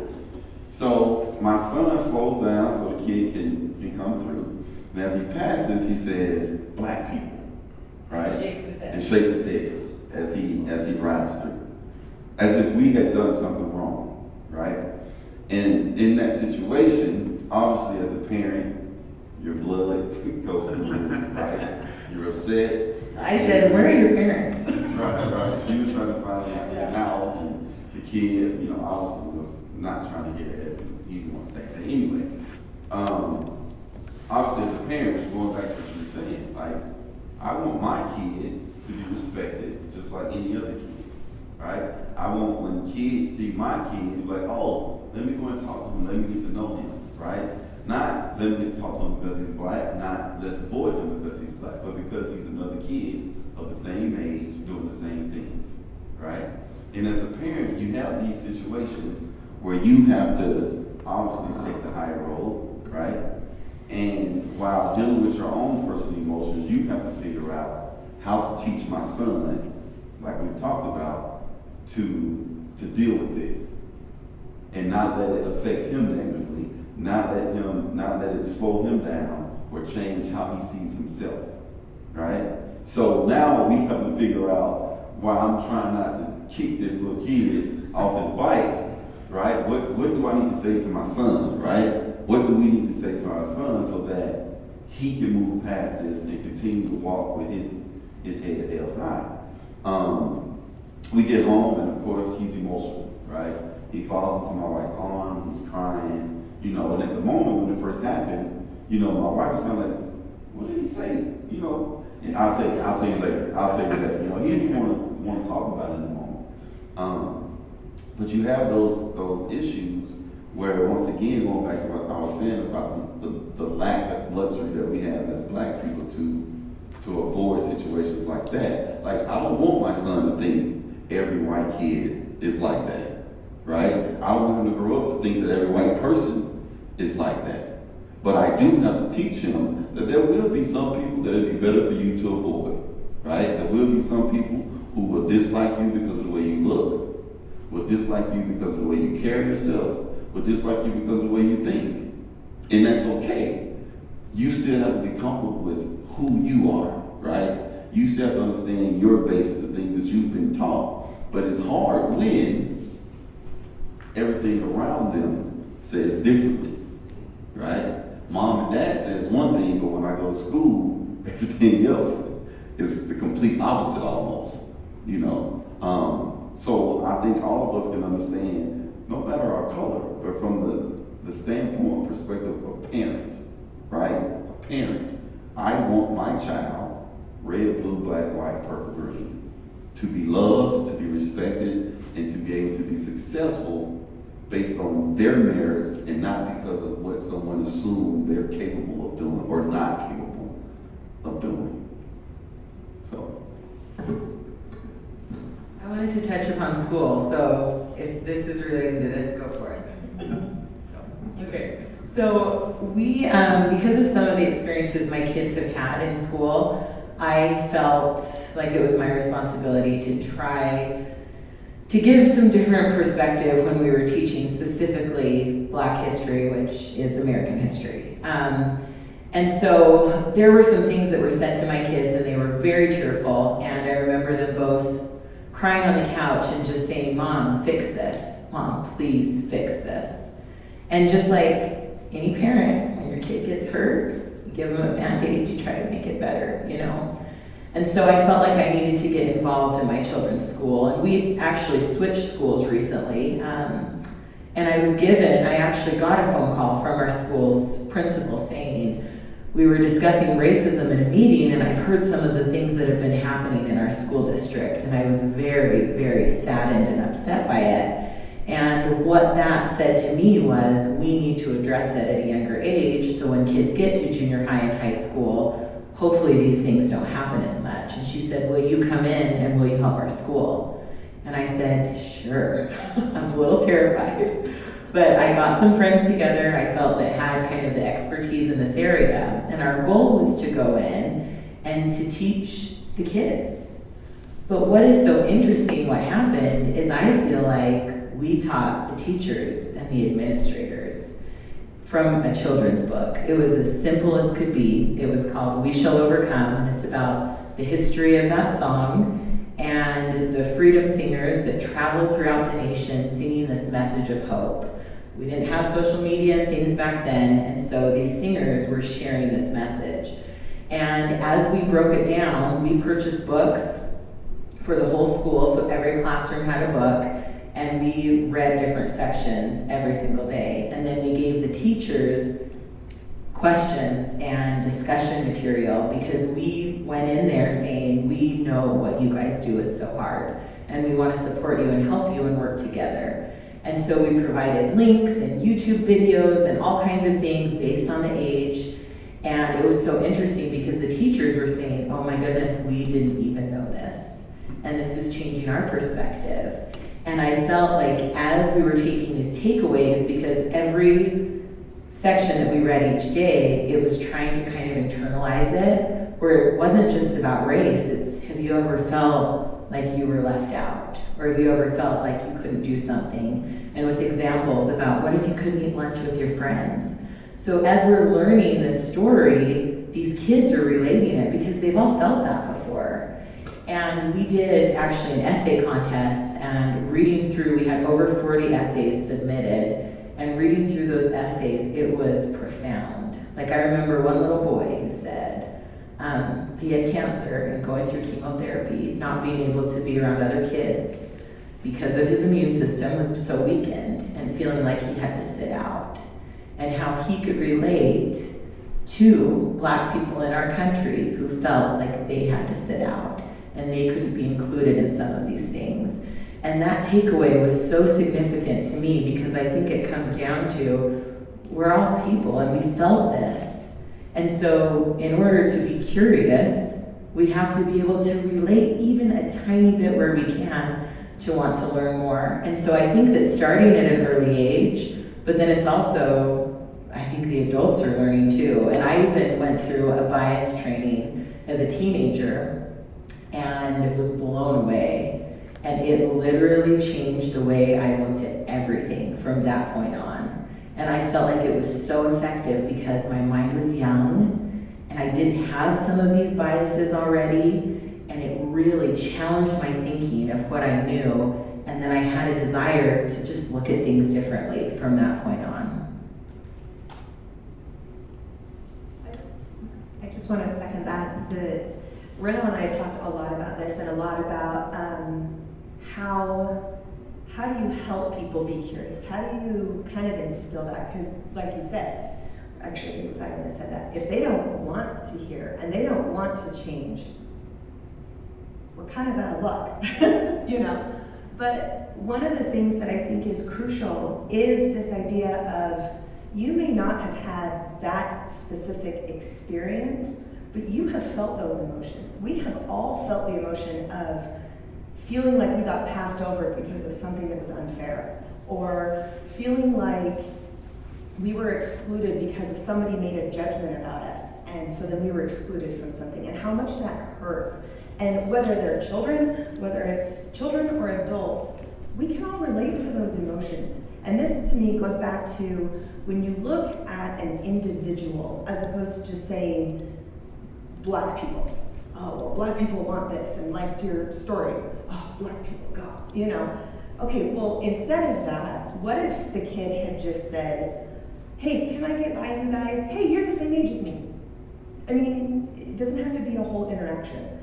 So my son slows down so the kid can come through. And as he passes, he says, "Black people," right? And shakes his head as he rides through, as if we had done something wrong, right? And in that situation, obviously as a parent, your blood goes to the roof, right? You're upset. I said, "Where are your parents?" Right. She was trying to find out his house, and the kid, obviously was not trying to hear it. He didn't want to say that anyway. Obviously as a parent, going back to what you were saying, like, I want my kid to be respected just like any other kid, right? I want when kids see my kid, be like, "Oh, let me go and talk to him, let me get to know him," right? Not let me talk to him because he's black, not let's avoid him because he's black, but because he's another kid of the same age doing the same things, right? And as a parent, you have these situations where you have to obviously take the higher road, right? And while dealing with your own personal emotions, you have to figure out how to teach my son, like we talked about, to deal with this and not let it affect him negatively, not let it slow him down or change how he sees himself, right? So now we have to figure out why I'm trying not to kick this little kid off his bike. right? What do I need to say to my son, right? What do we need to say to our son so that he can move past this and continue to walk with his head held high? We get home and of course he's emotional, right? He falls into my wife's arm, he's crying, you know, and at the moment when it first happened, you know, my wife was kind of like, what did he say? You know, and I'll tell you later. You know, he didn't even want to talk about it in the moment. But you have those issues where, once again, going back to what I was saying about the lack of luxury that we have as Black people to avoid situations like that. Like, I don't want my son to think every white kid is like that, right? I don't want him to grow up to think that every white person is like that. But I do have to teach him that there will be some people that it'd be better for you to avoid, right? There will be some people who will dislike you because of the way you look, will dislike you because of the way you carry yourself, will dislike you because of the way you think. And that's okay. You still have to be comfortable with who you are, right? You still have to understand your basis of things that you've been taught. But it's hard when everything around them says differently, right? Mom and dad says one thing, but when I go to school, everything else is the complete opposite almost, you know? So I think all of us can understand, no matter our color, but from the standpoint, perspective of a parent, right? A parent, I want my child, red, blue, black, white, purple, green, to be loved, to be respected, and to be able to be successful based on their merits and not because of what someone assumed they're capable of doing or not capable of doing. So. I wanted to touch upon school, so if this is related to this, go for it. Okay, so we, because of some of the experiences my kids have had in school, I felt like it was my responsibility to try to give some different perspective when we were teaching specifically Black history, which is American history. And so there were some things that were said to my kids and they were very tearful, and I remember them both crying on the couch and just saying, "Mom, fix this. Mom, please fix this." And just like any parent, when your kid gets hurt, you give them a Band-Aid, you try to make it better, you know? And so I felt like I needed to get involved in my children's school. And we actually switched schools recently. And I actually got a phone call from our school's principal saying, we were discussing racism in a meeting, and I've heard some of the things that have been happening in our school district, and I was very, very saddened and upset by it. And what that said to me was, we need to address it at a younger age, so when kids get to junior high and high school, hopefully these things don't happen as much. And she said, will you come in and will you help our school? And I said, sure. I was a little terrified. But I got some friends together I felt that had kind of the expertise in this area. And our goal was to go in and to teach the kids. But what is so interesting, what happened, is I feel like we taught the teachers and the administrators from a children's book. It was as simple as could be. It was called We Shall Overcome, and it's about the history of that song and the freedom singers that traveled throughout the nation singing this message of hope. We didn't have social media and things back then, and so these singers were sharing this message. And as we broke it down, we purchased books for the whole school, so every classroom had a book, and we read different sections every single day. And then we gave the teachers questions and discussion material because we went in there saying, we know what you guys do is so hard, and we want to support you and help you and work together. And so we provided links and YouTube videos and all kinds of things based on the age. And it was so interesting because the teachers were saying, oh my goodness, we didn't even know this. And this is changing our perspective. And I felt like as we were taking these takeaways, because every section that we read each day, it was trying to kind of internalize it, where it wasn't just about race, it's have you ever felt like you were left out? Or have you ever felt like you couldn't do something? And with examples about what if you couldn't eat lunch with your friends? So as we're learning this story, these kids are relating it because they've all felt that before. And we did actually an essay contest, and reading through, we had over 40 essays submitted, and reading through those essays, it was profound. Like, I remember one little boy who said he had cancer and going through chemotherapy, not being able to be around other kids because of his immune system was so weakened, and feeling like he had to sit out, and how he could relate to Black people in our country who felt like they had to sit out and they couldn't be included in some of these things. And that takeaway was so significant to me, because I think it comes down to, we're all people and we felt this. And so in order to be curious, we have to be able to relate even a tiny bit where we can to want to learn more. And so I think that starting at an early age, but then it's also, I think the adults are learning too. And I even went through a bias training as a teenager and was blown away. And it literally changed the way I looked at everything from that point on. And I felt like it was so effective because my mind was young and I didn't have some of these biases already. And it really challenged my thinking of what I knew. And then I had a desire to just look at things differently from that point on. I just want to second that. Ronell and I have talked a lot about this, and a lot about how do you help people be curious? How do you kind of instill that? Because like you said, actually it was Ivan that said that, if they don't want to hear and they don't want to change, we're kind of out of luck, you know? But one of the things that I think is crucial is this idea of, you may not have had that specific experience, but you have felt those emotions. We have all felt the emotion of feeling like we got passed over because of something that was unfair, or feeling like we were excluded because of somebody made a judgment about us, and so then we were excluded from something, and how much that hurts. And whether they're children, whether it's children or adults, we can all relate to those emotions. And this, to me, goes back to when you look at an individual, as opposed to just saying, Black people. Oh, well, Black people want this, and liked your story. Oh, Black people, God, you know. Okay, well, instead of that, what if the kid had just said, hey, can I get by you guys? Hey, you're the same age as me. I mean, it doesn't have to be a whole interaction.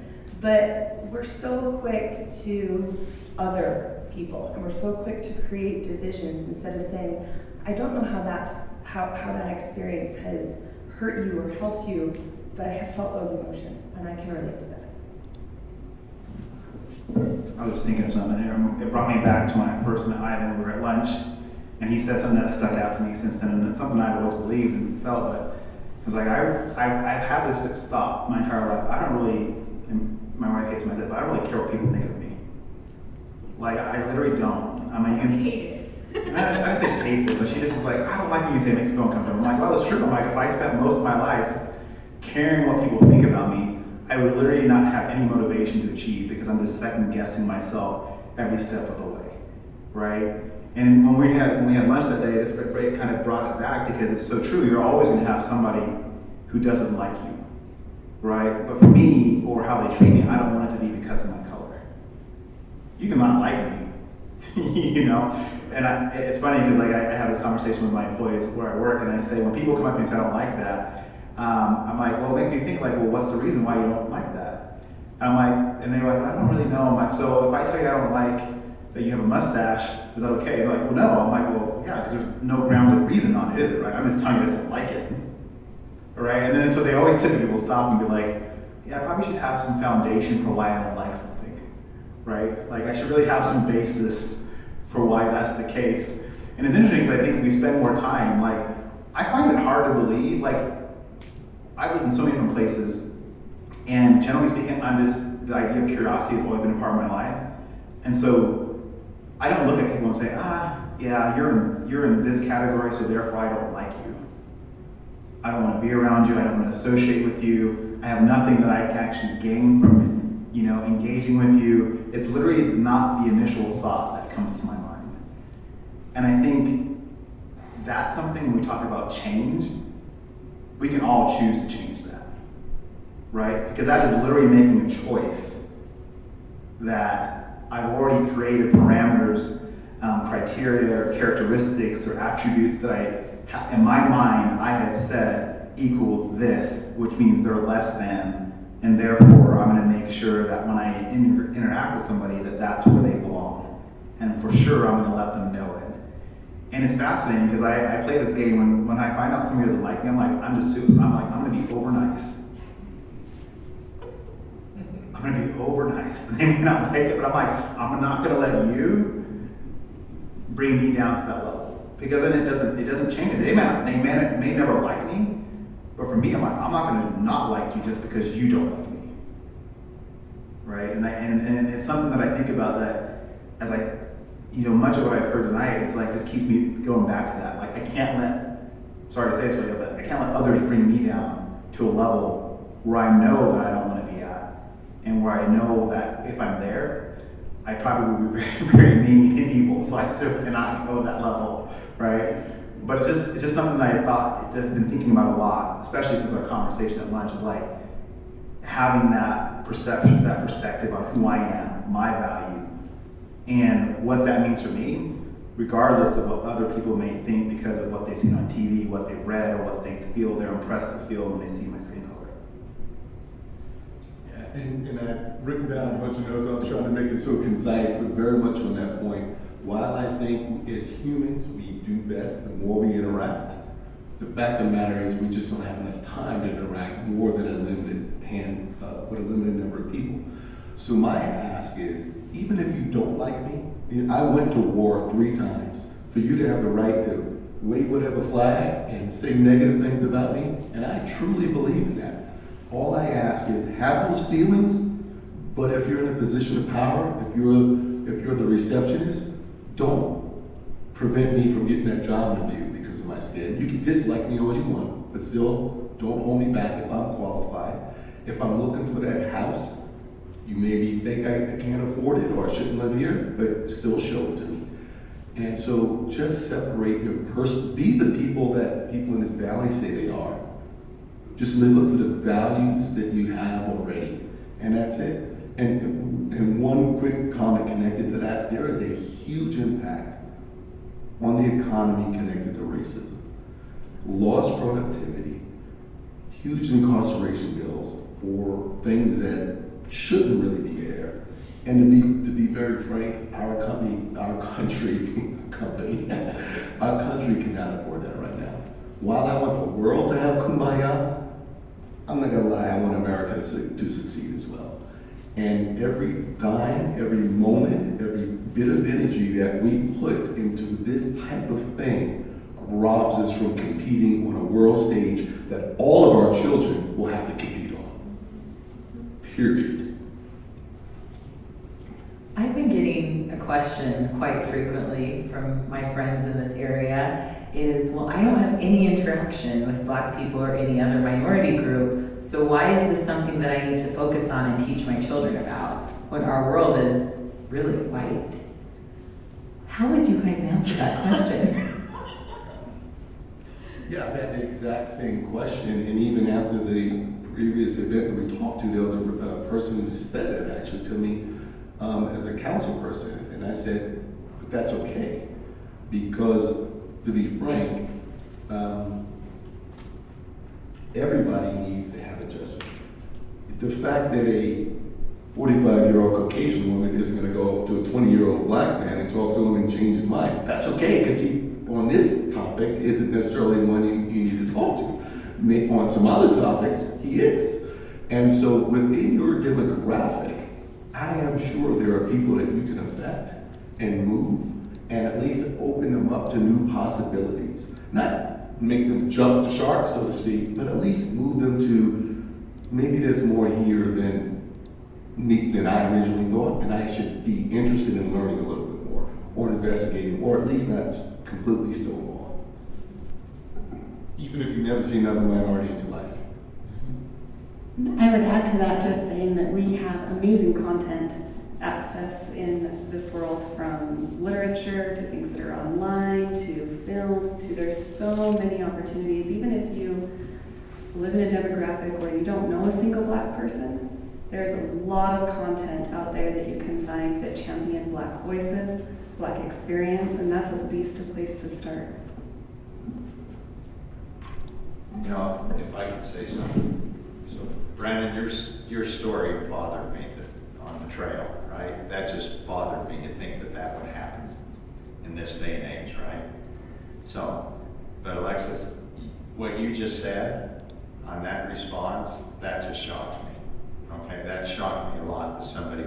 But we're so quick to other people, and we're so quick to create divisions instead of saying, I don't know how that experience has hurt you or helped you, but I have felt those emotions, and I can relate to that. I was just thinking of something here. It brought me back to when I first met Ivan. We were at lunch, and he said something that stuck out to me since then, and it's something I've always believed and felt, but it's like I've had this thought my entire life. I don't really, and my wife hates myself, but I don't really care what people think of me. Like, I literally don't. I mean, you can hate it. I didn't say she hates it, but she just is like, I don't like when you say it makes me feel uncomfortable. I'm like, well, it's true. I'm like, if I spent most of my life caring what people think about me, I would literally not have any motivation to achieve, because I'm just second guessing myself every step of the way, right? And when we had lunch that day, this break kind of brought it back, because it's so true. You're always going to have somebody who doesn't like you, right? But for me, or how they treat me, I don't want it to be because of my color. You can not like me, you know? And it's funny because like I have this conversation with my employees where I work, and I say, when people come up to me and say, I don't like that, I'm like, well, it makes me think like, well, what's the reason why you don't like that? And I'm like, and they're like, I don't really know. I'm like, so if I tell you I don't like that you have a mustache, is that okay? They're like, well, no. I'm like, well, yeah, because there's no grounded reason on it, is it, right? I'm just telling you I just don't like it, right? And then so they always typically will stop and be like, yeah, I probably should have some foundation for why I don't like something, right? Like, I should really have some basis for why that's the case. And it's interesting because I think we spend more time, like, I find it hard to believe, like, I've lived in so many different places, and generally speaking, the idea of curiosity has always been a part of my life. And so I don't look at people and say, yeah, you're in this category, so therefore I don't like you. I don't want to be around you, I don't want to associate with you, I have nothing that I can actually gain from, you know, engaging with you. It's literally not the initial thought that comes to my mind. And I think that's something when we talk about change, we can all choose to change that, right? Because that is literally making a choice that I've already created parameters, criteria, or characteristics, or attributes that in my mind, I have said equal this, which means they're less than, and therefore I'm going to make sure that when I interact with somebody, that that's where they belong. And for sure, I'm going to let them know it. And it's fascinating because I play this game when I find out somebody doesn't like me, I'm just Susan. I'm going to be over nice. I'm going to be over nice. They may not like it, but I'm not going to let you bring me down to that level, because then it doesn't change it. They may never like me, but for me, I'm not going to not like you just because you don't like me, right? And it's something that I think about, that as much of what I've heard tonight is like, this keeps me going back to that. Like, I can't let, sorry to say this way, but I can't let others bring me down to a level where I know that I don't want to be at, and where I know that if I'm there, I probably would be very, very mean and evil, so I still cannot go that level, right? But it's just something that I thought, I've been thinking about a lot, especially since our conversation at lunch, of like having that perception, that perspective on who I am, my value, and what that means for me, regardless of what other people may think because of what they've seen on TV, what they've read, or what they feel they're impressed to feel when they see my skin color. And I've written down a bunch of notes. I was trying to make it so concise, but very much on that point. While I think as humans we do best the more we interact, the fact of the matter is we just don't have enough time to interact more than a limited with a limited number of people. So my ask is, even if you don't like me, I went to war 3 times. For you to have the right to wave whatever flag and say negative things about me, and I truly believe in that. All I ask is, have those feelings, but if you're in a position of power, if you're the receptionist, don't prevent me from getting that job interview because of my skin. You can dislike me all you want, but still don't hold me back if I'm qualified. If I'm looking for that house, you maybe think I can't afford it or I shouldn't live here, but still show it to me. And so just separate your person, be the people that people in this valley say they are. Just live up to the values that you have already, and that's it. And one quick comment connected to that, there is a huge impact on the economy connected to racism. Lost productivity, huge incarceration bills for things that shouldn't really be there. And to be very frank, our country cannot afford that right now. While I want the world to have kumbaya, I'm not gonna lie, I want America to succeed as well. And every dime, every moment, every bit of energy that we put into this type of thing robs us from competing on a world stage that all of our children will have to compete on. Period. I've been getting a question quite frequently from my friends in this area is, well, I don't have any interaction with Black people or any other minority group, so why is this something that I need to focus on and teach my children about when our world is really white? How would you guys answer that question? Yeah, I've had the exact same question, and even after the previous event that we talked to, there was a person who said that actually to me as a council person, and I said, but that's okay, because to be frank, everybody needs to have adjustment. The fact that a 45-year-old Caucasian woman isn't going to go up to a 20-year-old Black man and talk to him and change his mind, that's okay, because he, on this topic, isn't necessarily one you need to talk to. On some other topics, he is. And so within your demographic, I am sure there are people that you can affect and move and at least open them up to new possibilities. Not make them jump the shark, so to speak, but at least move them to, maybe there's more here than I originally thought, and I should be interested in learning a little bit more, or investigating, or at least not completely stonewall. Even if you've never seen another minority in your life. I would add to that just saying that we have amazing content access in this world, from literature to things that are online to film to, there's so many opportunities. Even if you live in a demographic where you don't know a single Black person, There's a lot of content out there that you can find that champion Black voices, Black experience, and that's at least a place to start. You know, if I could say something. So, Brandon, your story bothered me on the trail, right? That just bothered me to think that would happen in this day and age, right? So, but Alexis, what you just said on that response, that just shocked me. Okay, that shocked me a lot that somebody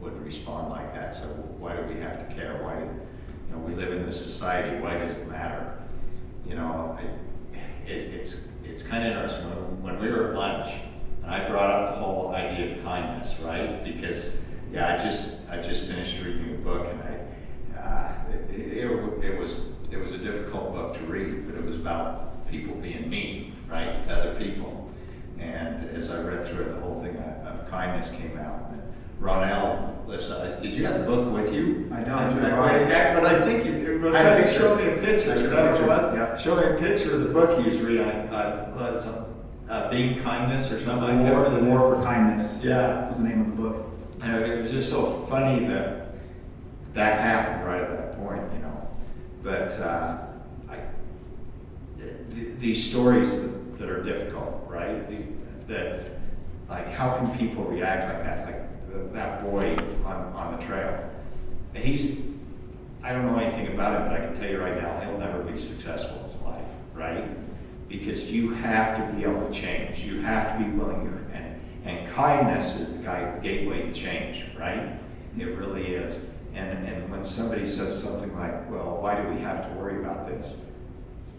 would respond like that. So why do we have to care? Why do, you know, we live in this society, why does it matter? You know, it's kind of interesting. When we were at lunch, and I brought up the whole idea of kindness, right? Because, yeah, I just finished reading a book, and it was a difficult book to read, but it was about people being mean, right, to other people. And as I read through it, the whole thing of kindness came out. And Ronell, did you have the book with you? I don't. But I think it was something. Show me a picture. Is that what it was? Yeah. Show me a picture of the book you was reading. Being Kindness or something like that. The War for Kindness. Yeah. Was the name of the book. And it was just so funny that happened right at that point, you know. But these stories that are difficult, right? That like, how can people react like that? Like that boy on the trail. I don't know anything about him, but I can tell you right now, he'll never be successful in his life, right? Because you have to be able to change. You have to be willing to, and kindness is the gateway to change, right? It really is. And when somebody says something like, well, why do we have to worry about this?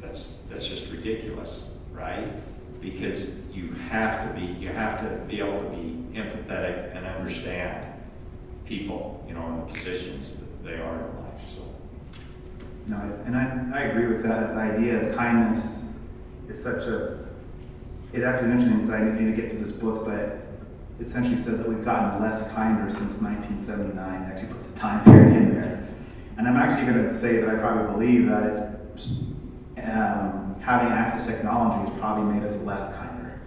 That's just ridiculous, right? Because you have to be able to be empathetic and understand people, you know, in the positions that they are in life. So. No, and I agree with that. The idea of kindness is it's actually interesting because I need to get to this book, but it essentially says that we've gotten less kinder since 1979. It actually puts the time period in there. And I'm actually going to say that I probably believe that it's having access to technology has probably made us less kinder,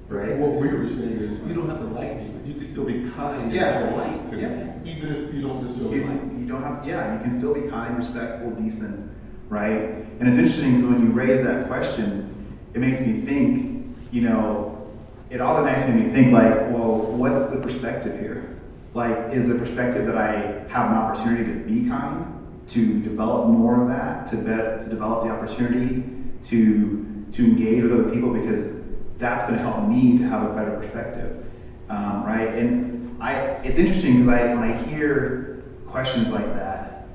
right? What we were saying is, you don't have to like me, but you can still be kind and polite to me, even if you don't necessarily like me. You don't have to, yeah, you can still be kind, respectful, decent, right? And it's interesting because when you raise that question, it makes me think, you know, it automatically makes me think like, well, what's the perspective here? Like, is the perspective that I have an opportunity to be kind, to develop more of that, to develop the opportunity to engage with other people, because that's going to help me to have a better perspective, right? And it's interesting because when I hear questions like that,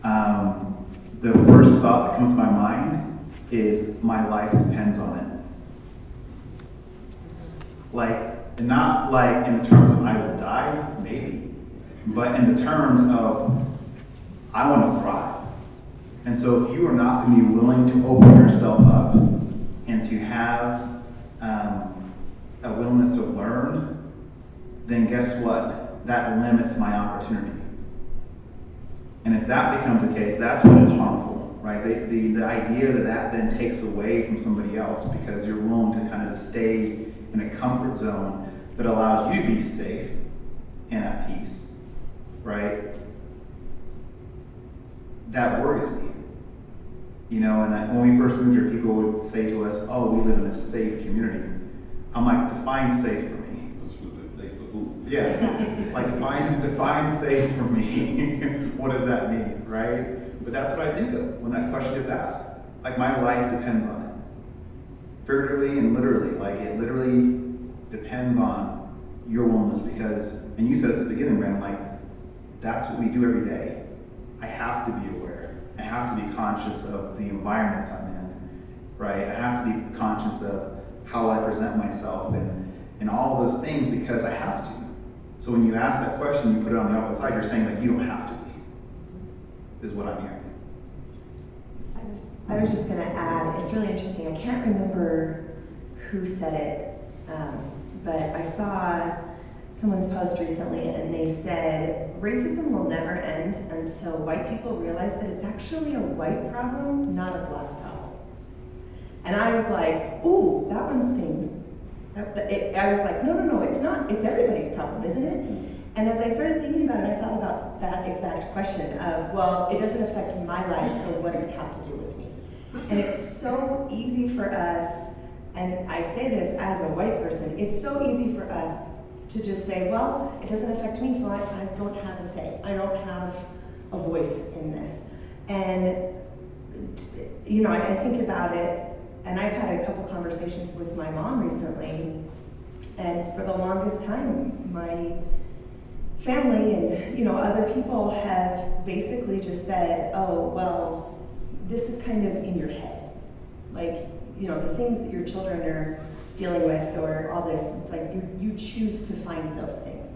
the first thought that comes to my mind is my life depends on it. Like, not like in the terms of I will die, maybe, but in the terms of I want to thrive. And so if you are not going to be willing to open yourself up and to have a willingness to learn, then guess what? That limits my opportunities. And if that becomes the case, that's when it's harmful, right? The idea that then takes away from somebody else because you're willing to kind of stay in a comfort zone that allows you to be safe and at peace, right? That worries me. You know, and when we first moved here, people would say to us, oh, we live in a safe community. I'm like, define safe for me. Safe for who? Yeah, like define safe for me. What does that mean, right? But that's what I think of when that question gets asked. Like, my life depends on it. Figuratively and literally, like it literally depends on your willingness because, and you said it at the beginning, Brandon, like, that's what we do every day. I have to be aware. I have to be conscious of the environments I'm in, right? I have to be conscious of how I present myself and all of those things because I have to. So when you ask that question, you put it on the opposite side, you're saying that you don't have to be, is what I'm hearing. I was just going to add, it's really interesting. I can't remember who said it, but I saw someone's post recently and they said, racism will never end until white people realize that it's actually a white problem, not a black problem. And I was like, ooh, that one stings. I was like, no, it's not. It's everybody's problem, isn't it? And as I started thinking about it, I thought about that exact question of, well, it doesn't affect my life, so what does it have to do with me? And it's so easy for us, and I say this as a white person, it's so easy for us to just say, well, it doesn't affect me, so I don't have a say. I don't have a voice in this. And, you know, I think about it, and I've had a couple conversations with my mom recently, and for the longest time, my family and, you know, other people have basically just said, oh, well, this is kind of in your head. Like, you know, the things that your children are dealing with or all this, it's like you choose to find those things.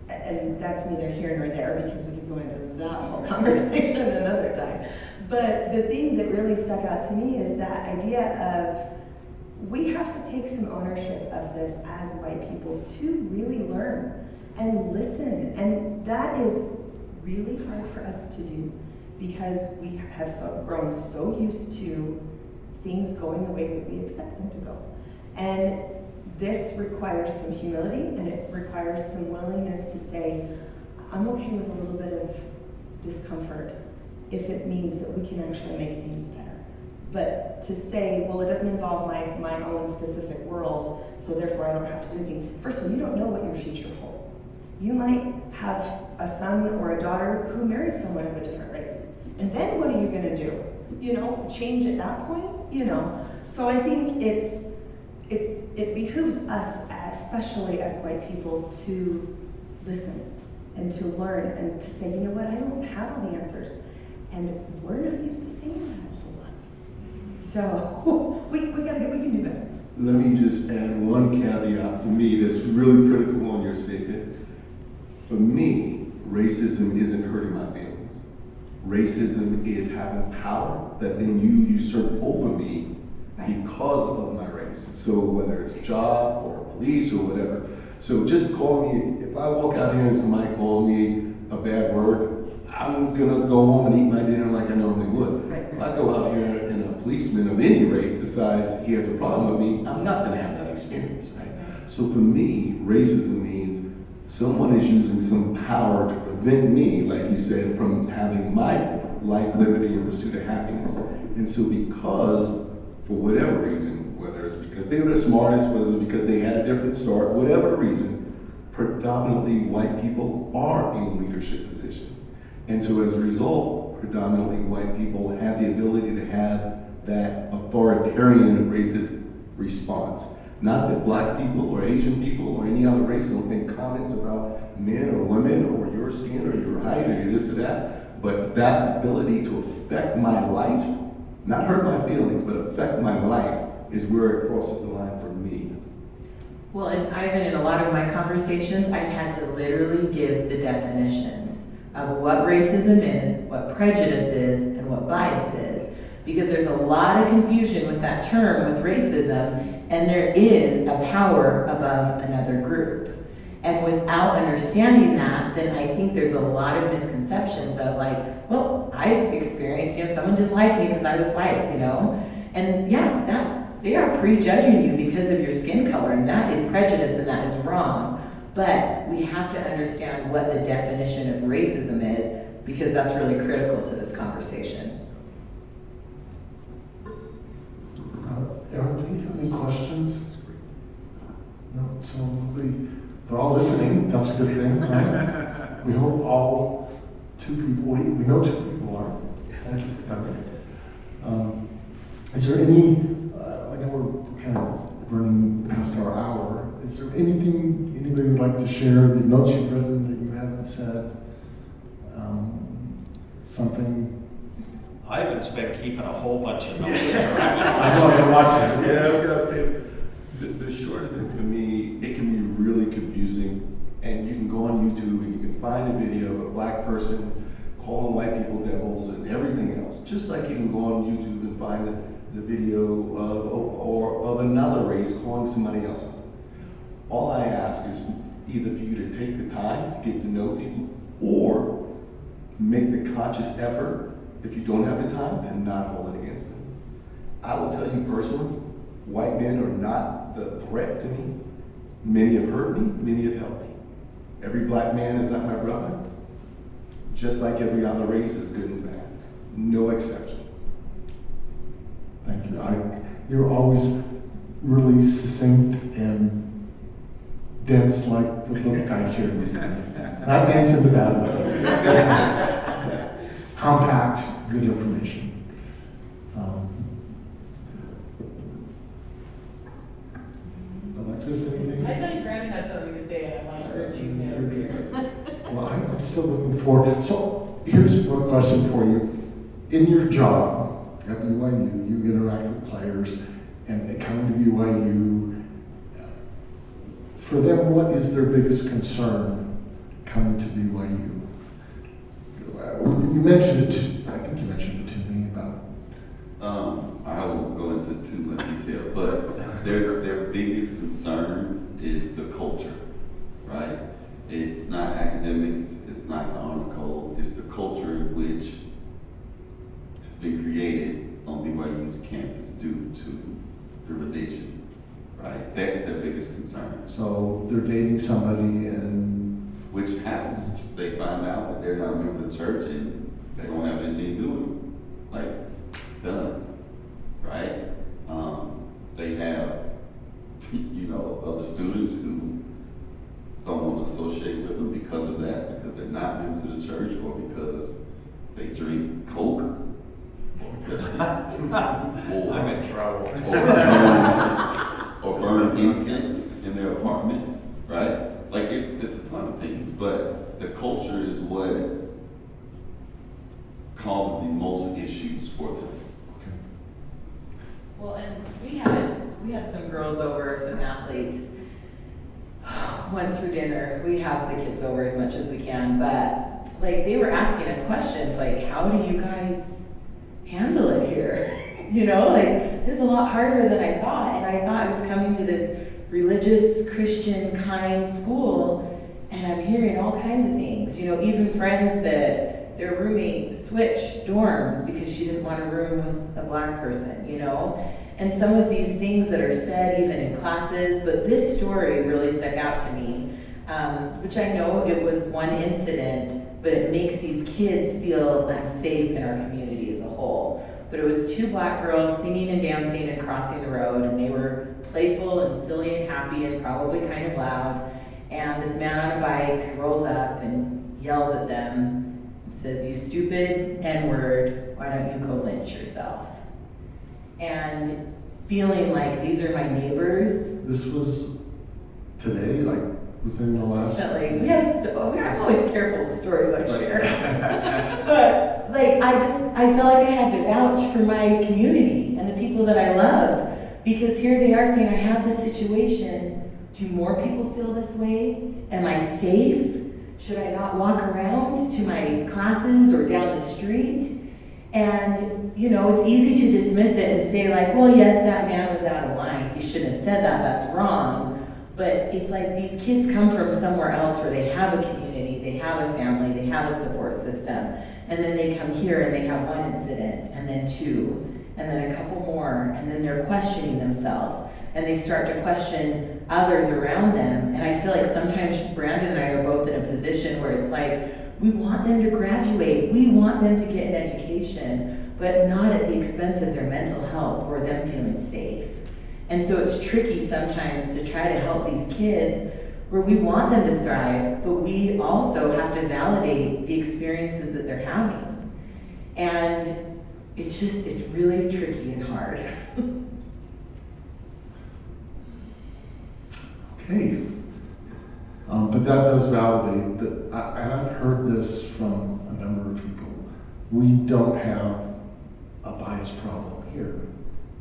And that's neither here nor there because we could go into that whole conversation another time. But the thing that really stuck out to me is that idea of we have to take some ownership of this as white people to really learn and listen. And that is really hard for us to do because we have grown so used to things going the way that we expect them to go. And this requires some humility and it requires some willingness to say, I'm okay with a little bit of discomfort if it means that we can actually make things better. But to say, well, it doesn't involve my own specific world, so therefore I don't have to do anything. First of all, you don't know what your future holds. You might have a son or a daughter who marries someone of a different race. And then what are you gonna do? You know, change at that point? You know? So I think it behooves us, especially as white people, to listen and to learn and to say, you know what, I don't have all the answers. And we're not used to saying that a whole lot. So we can do better. Let me just add one caveat for me that's really critical on your statement. For me, racism isn't hurting my feelings. Racism is having power that then you usurp over me because of my race. So whether it's a job or police or whatever. So just call me, if I walk out here and somebody calls me a bad word, I'm gonna go home and eat my dinner like I normally would. Right. If I go out here and a policeman of any race decides he has a problem with me, I'm not gonna have that experience, right? So for me, racism means someone is using some power to prevent me, like you said, from having my life, liberty, and pursuit of happiness. And so because, for whatever reason, whether it's because they were the smartest, whether it's because they had a different start, whatever the reason, predominantly white people are in leadership positions. And so as a result, predominantly white people have the ability to have that authoritarian racist response. Not that black people or Asian people or any other race don't make comments about men or women or your skin or your height or your this or that, but that ability to affect my life, not hurt my feelings, but affect my life is where it crosses the line for me. Well, and Ivan, in a lot of my conversations, I've had to literally give the definitions of what racism is, what prejudice is, and what bias is. Because there's a lot of confusion with that term, with racism, and there is a power above another group. And without understanding that, then I think there's a lot of misconceptions of like, well, I've experienced, you know, someone didn't like me because I was white, you know? And yeah, they are prejudging you because of your skin color, and that is prejudice and that is wrong. But we have to understand what the definition of racism is, because that's really critical to this conversation. Aaron, do you have any questions? No, so they're all listening, that's a good thing, right? We hope all two people, we know two people are. Thank you for coming. Is there any, I know we're kind of running past our hour, is there anything anybody would like to share, the notes you've written that you haven't said? Something? Ivan's been keeping a whole bunch of notes. I know, I'm watching. Yeah, I've got paper. The short of it, for me, it can be really confusing. And you can go on YouTube and you can find a video of a black person calling white people devils and everything else. Just like you can go on YouTube and find the video of another race calling somebody else something. All I ask is either for you to take the time to get to know people or make the conscious effort, if you don't have the time, to not hold it against them. I will tell you personally, White men are not the threat to me. Many have hurt me, many have helped me. Every black man is not my brother, just like every other race is good and bad. No exception. Thank you. You're always really succinct and dense like the book I shared with you. Not dense in the bad way. Compact, good information. Alexis, anything? I thought Brandon had something to say, and I want to urge you to over here. Well, I'm still looking forward. So here's one question for you. In your job at BYU, you interact with players, and they come to BYU. For them, what is their biggest concern coming to BYU? You mentioned it. I think you mentioned it to me about. I won't go into too much detail, but their biggest concern is the culture, right? It's not academics, it's not the honor code, it's the culture which has been created on BYU's campus due to the religion, right? That's their biggest concern. So they're dating somebody and. Which happens. They find out that they're not a member of the church and they don't have anything to do with them. Like, done, right? They have, other students who don't want to associate with them because of that, because they're not members of the church, or because they drink Coke, or Pepsi, I'm in trouble. or burn incense in their apartment, right? Like, it's a ton of things, but the culture is what causes the most issues for them. Well, and we had some girls over, some athletes, once for dinner. We have the kids over as much as we can, but like they were asking us questions like, how do you guys handle it here? Like this is a lot harder than I thought, and I thought I was coming to this religious, Christian, kind school, and I'm hearing all kinds of things. Even friends that their roommate switched dorms because she didn't want to room with a black person, And some of these things that are said even in classes, but this story really stuck out to me, which I know it was one incident, but it makes these kids feel unsafe in our community as a whole. But it was two black girls singing and dancing and crossing the road, and they were playful and silly and happy and probably kind of loud. And this man on a bike rolls up and yells at them and says, "You stupid N-word, why don't you go lynch yourself?" And feeling like these are my neighbors. This was today, like within the last. Definitely. I'm always careful with stories I share. But like I felt like I had to vouch for my community and the people that I love, because here they are saying I have this situation. Do more people feel this way? Am I safe? Should I not walk around to my classes or down the street? And, it's easy to dismiss it and say like, well, yes, that man was out of line. He shouldn't have said that. That's wrong. But it's like these kids come from somewhere else where they have a community, they have a family, they have a support system. And then they come here and they have one incident, and then two, and then a couple more, and then they're questioning themselves. And they start to question others around them. And I feel like sometimes Brandon and I are both in a position where it's like, we want them to graduate, we want them to get an education, but not at the expense of their mental health or them feeling safe. And so it's tricky sometimes to try to help these kids where we want them to thrive, but we also have to validate the experiences that they're having. And it's really tricky and hard. Okay. But that does validate that, and I've heard this from a number of people. We don't have a bias problem here.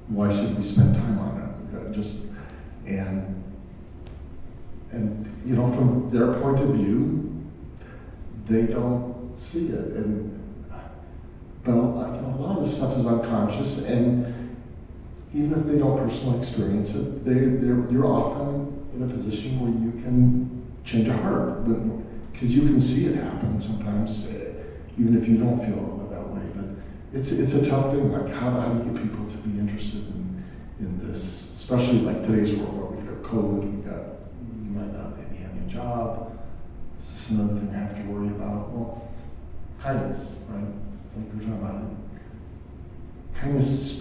Why should we spend time on it? From their point of view, they don't see it. But a lot of this stuff is unconscious, and even if they don't personally experience it, you're often in a position where you can change a heart, because you can see it happen sometimes, even if you don't feel that way. But it's a tough thing. Like how do you get people to be interested in this especially like today's world where we've got COVID, you might not be having a job. It's just another thing I have to worry about. Well, kindness, right? Like we were talking about it. Kindness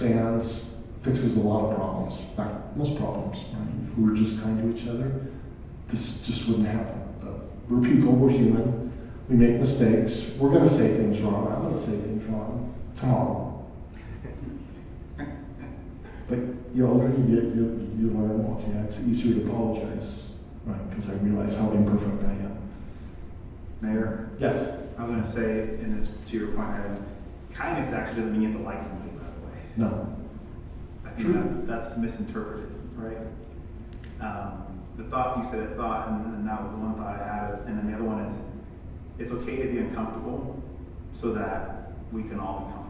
fixes a lot of problems. In fact, most problems, right? If we were just kind to each other, this just wouldn't happen. But we're people, we're human, we make mistakes. We're gonna say things wrong. I'm gonna say things wrong tomorrow. But the older you get, you learn, okay, it's easier to apologize, right? Because I realize how imperfect I am. Mayor? Yes. I was going to say, and this to your point, Adam, kindness actually doesn't mean you have to like somebody, by the way. No. I think that's misinterpreted, right? The thought, you said a thought, and that was the one thought I had, and then the other one is, it's okay to be uncomfortable so that we can all be comfortable.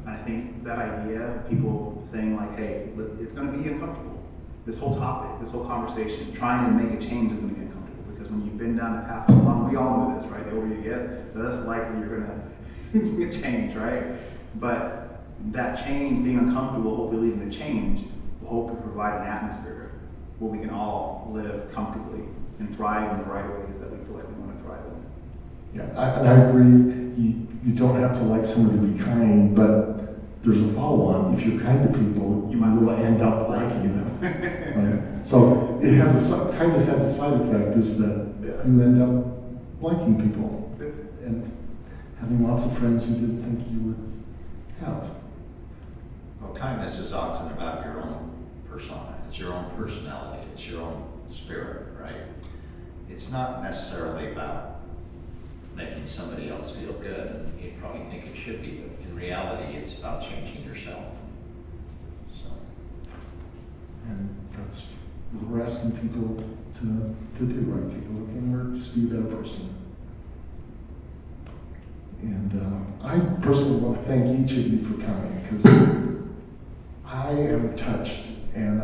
And I think that idea, people saying like, hey, it's going to be uncomfortable. This whole topic, this whole conversation, trying to make a change is going to be uncomfortable because when you've been down the path too long, we all know this, right? The older you get, the less likely you're going to change, right? But that change, being uncomfortable, hopefully leading to change, will hopefully provide an atmosphere where we can all live comfortably and thrive in the right ways that we feel like we want to thrive in. Yeah, and I agree. You don't have to like somebody to be kind, but there's a follow-on. If you're kind to people, you might will end up liking them. Right? So it has kindness has a side effect is that you end up liking people and having lots of friends you didn't think you would have. Well, kindness is often about your own persona. It's your own personality. It's your own spirit, right? It's not necessarily about making somebody else feel good, and you probably think it should be, but in reality, it's about changing yourself. So. And that's what we're asking people to do, right? Take a look inward, just be a better person. And I personally want to thank each of you for coming, because I am touched and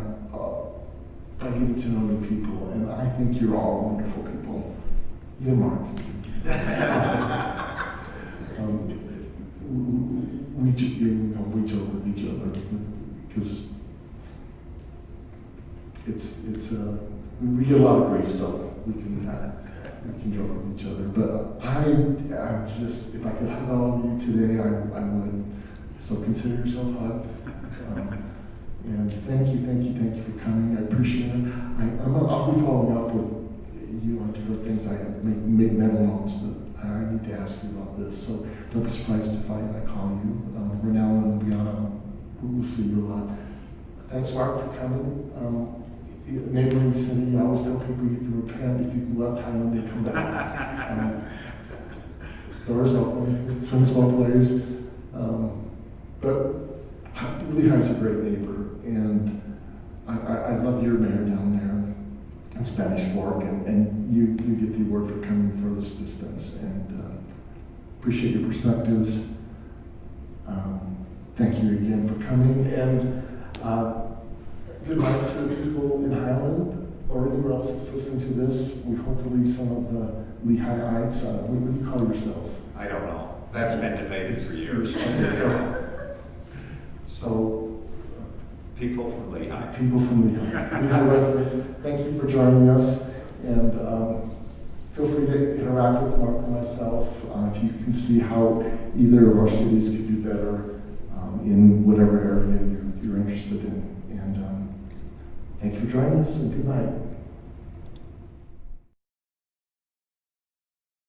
by getting to know new people, and I think you're all wonderful people. Even Mark. We joke with each other because we get a lot of grief, so we can joke with each other. But I'm just, if I could hug all of you today, I would. So consider yourself hugged. And thank you for coming. I appreciate it. I'll be following up with you on different things. I made mental notes that I need to ask you about this. So don't be surprised if I call you. Ronell and Briawna, we'll see you a lot. Thanks, Mark, for coming. Neighboring city, I always tell people you can repent if you left Highland and come back. Doors open, it swings both ways. But Lehi's a great neighbor, and I love your mayor down there in Spanish Fork, and you get the award for coming furthest distance, and appreciate your perspectives. Thank you again for coming, and good night to people in Highland or anywhere else that's listening to this. We hopefully some of the Lehiites, what do you call yourselves? I don't know. That's been debated for years. So, People from Lehi. people from Lehi residents, thank you for joining us, and feel free to interact with Mark and myself if you can see how either of our cities could do better in whatever area you're interested in. And thank you for joining us, and good night.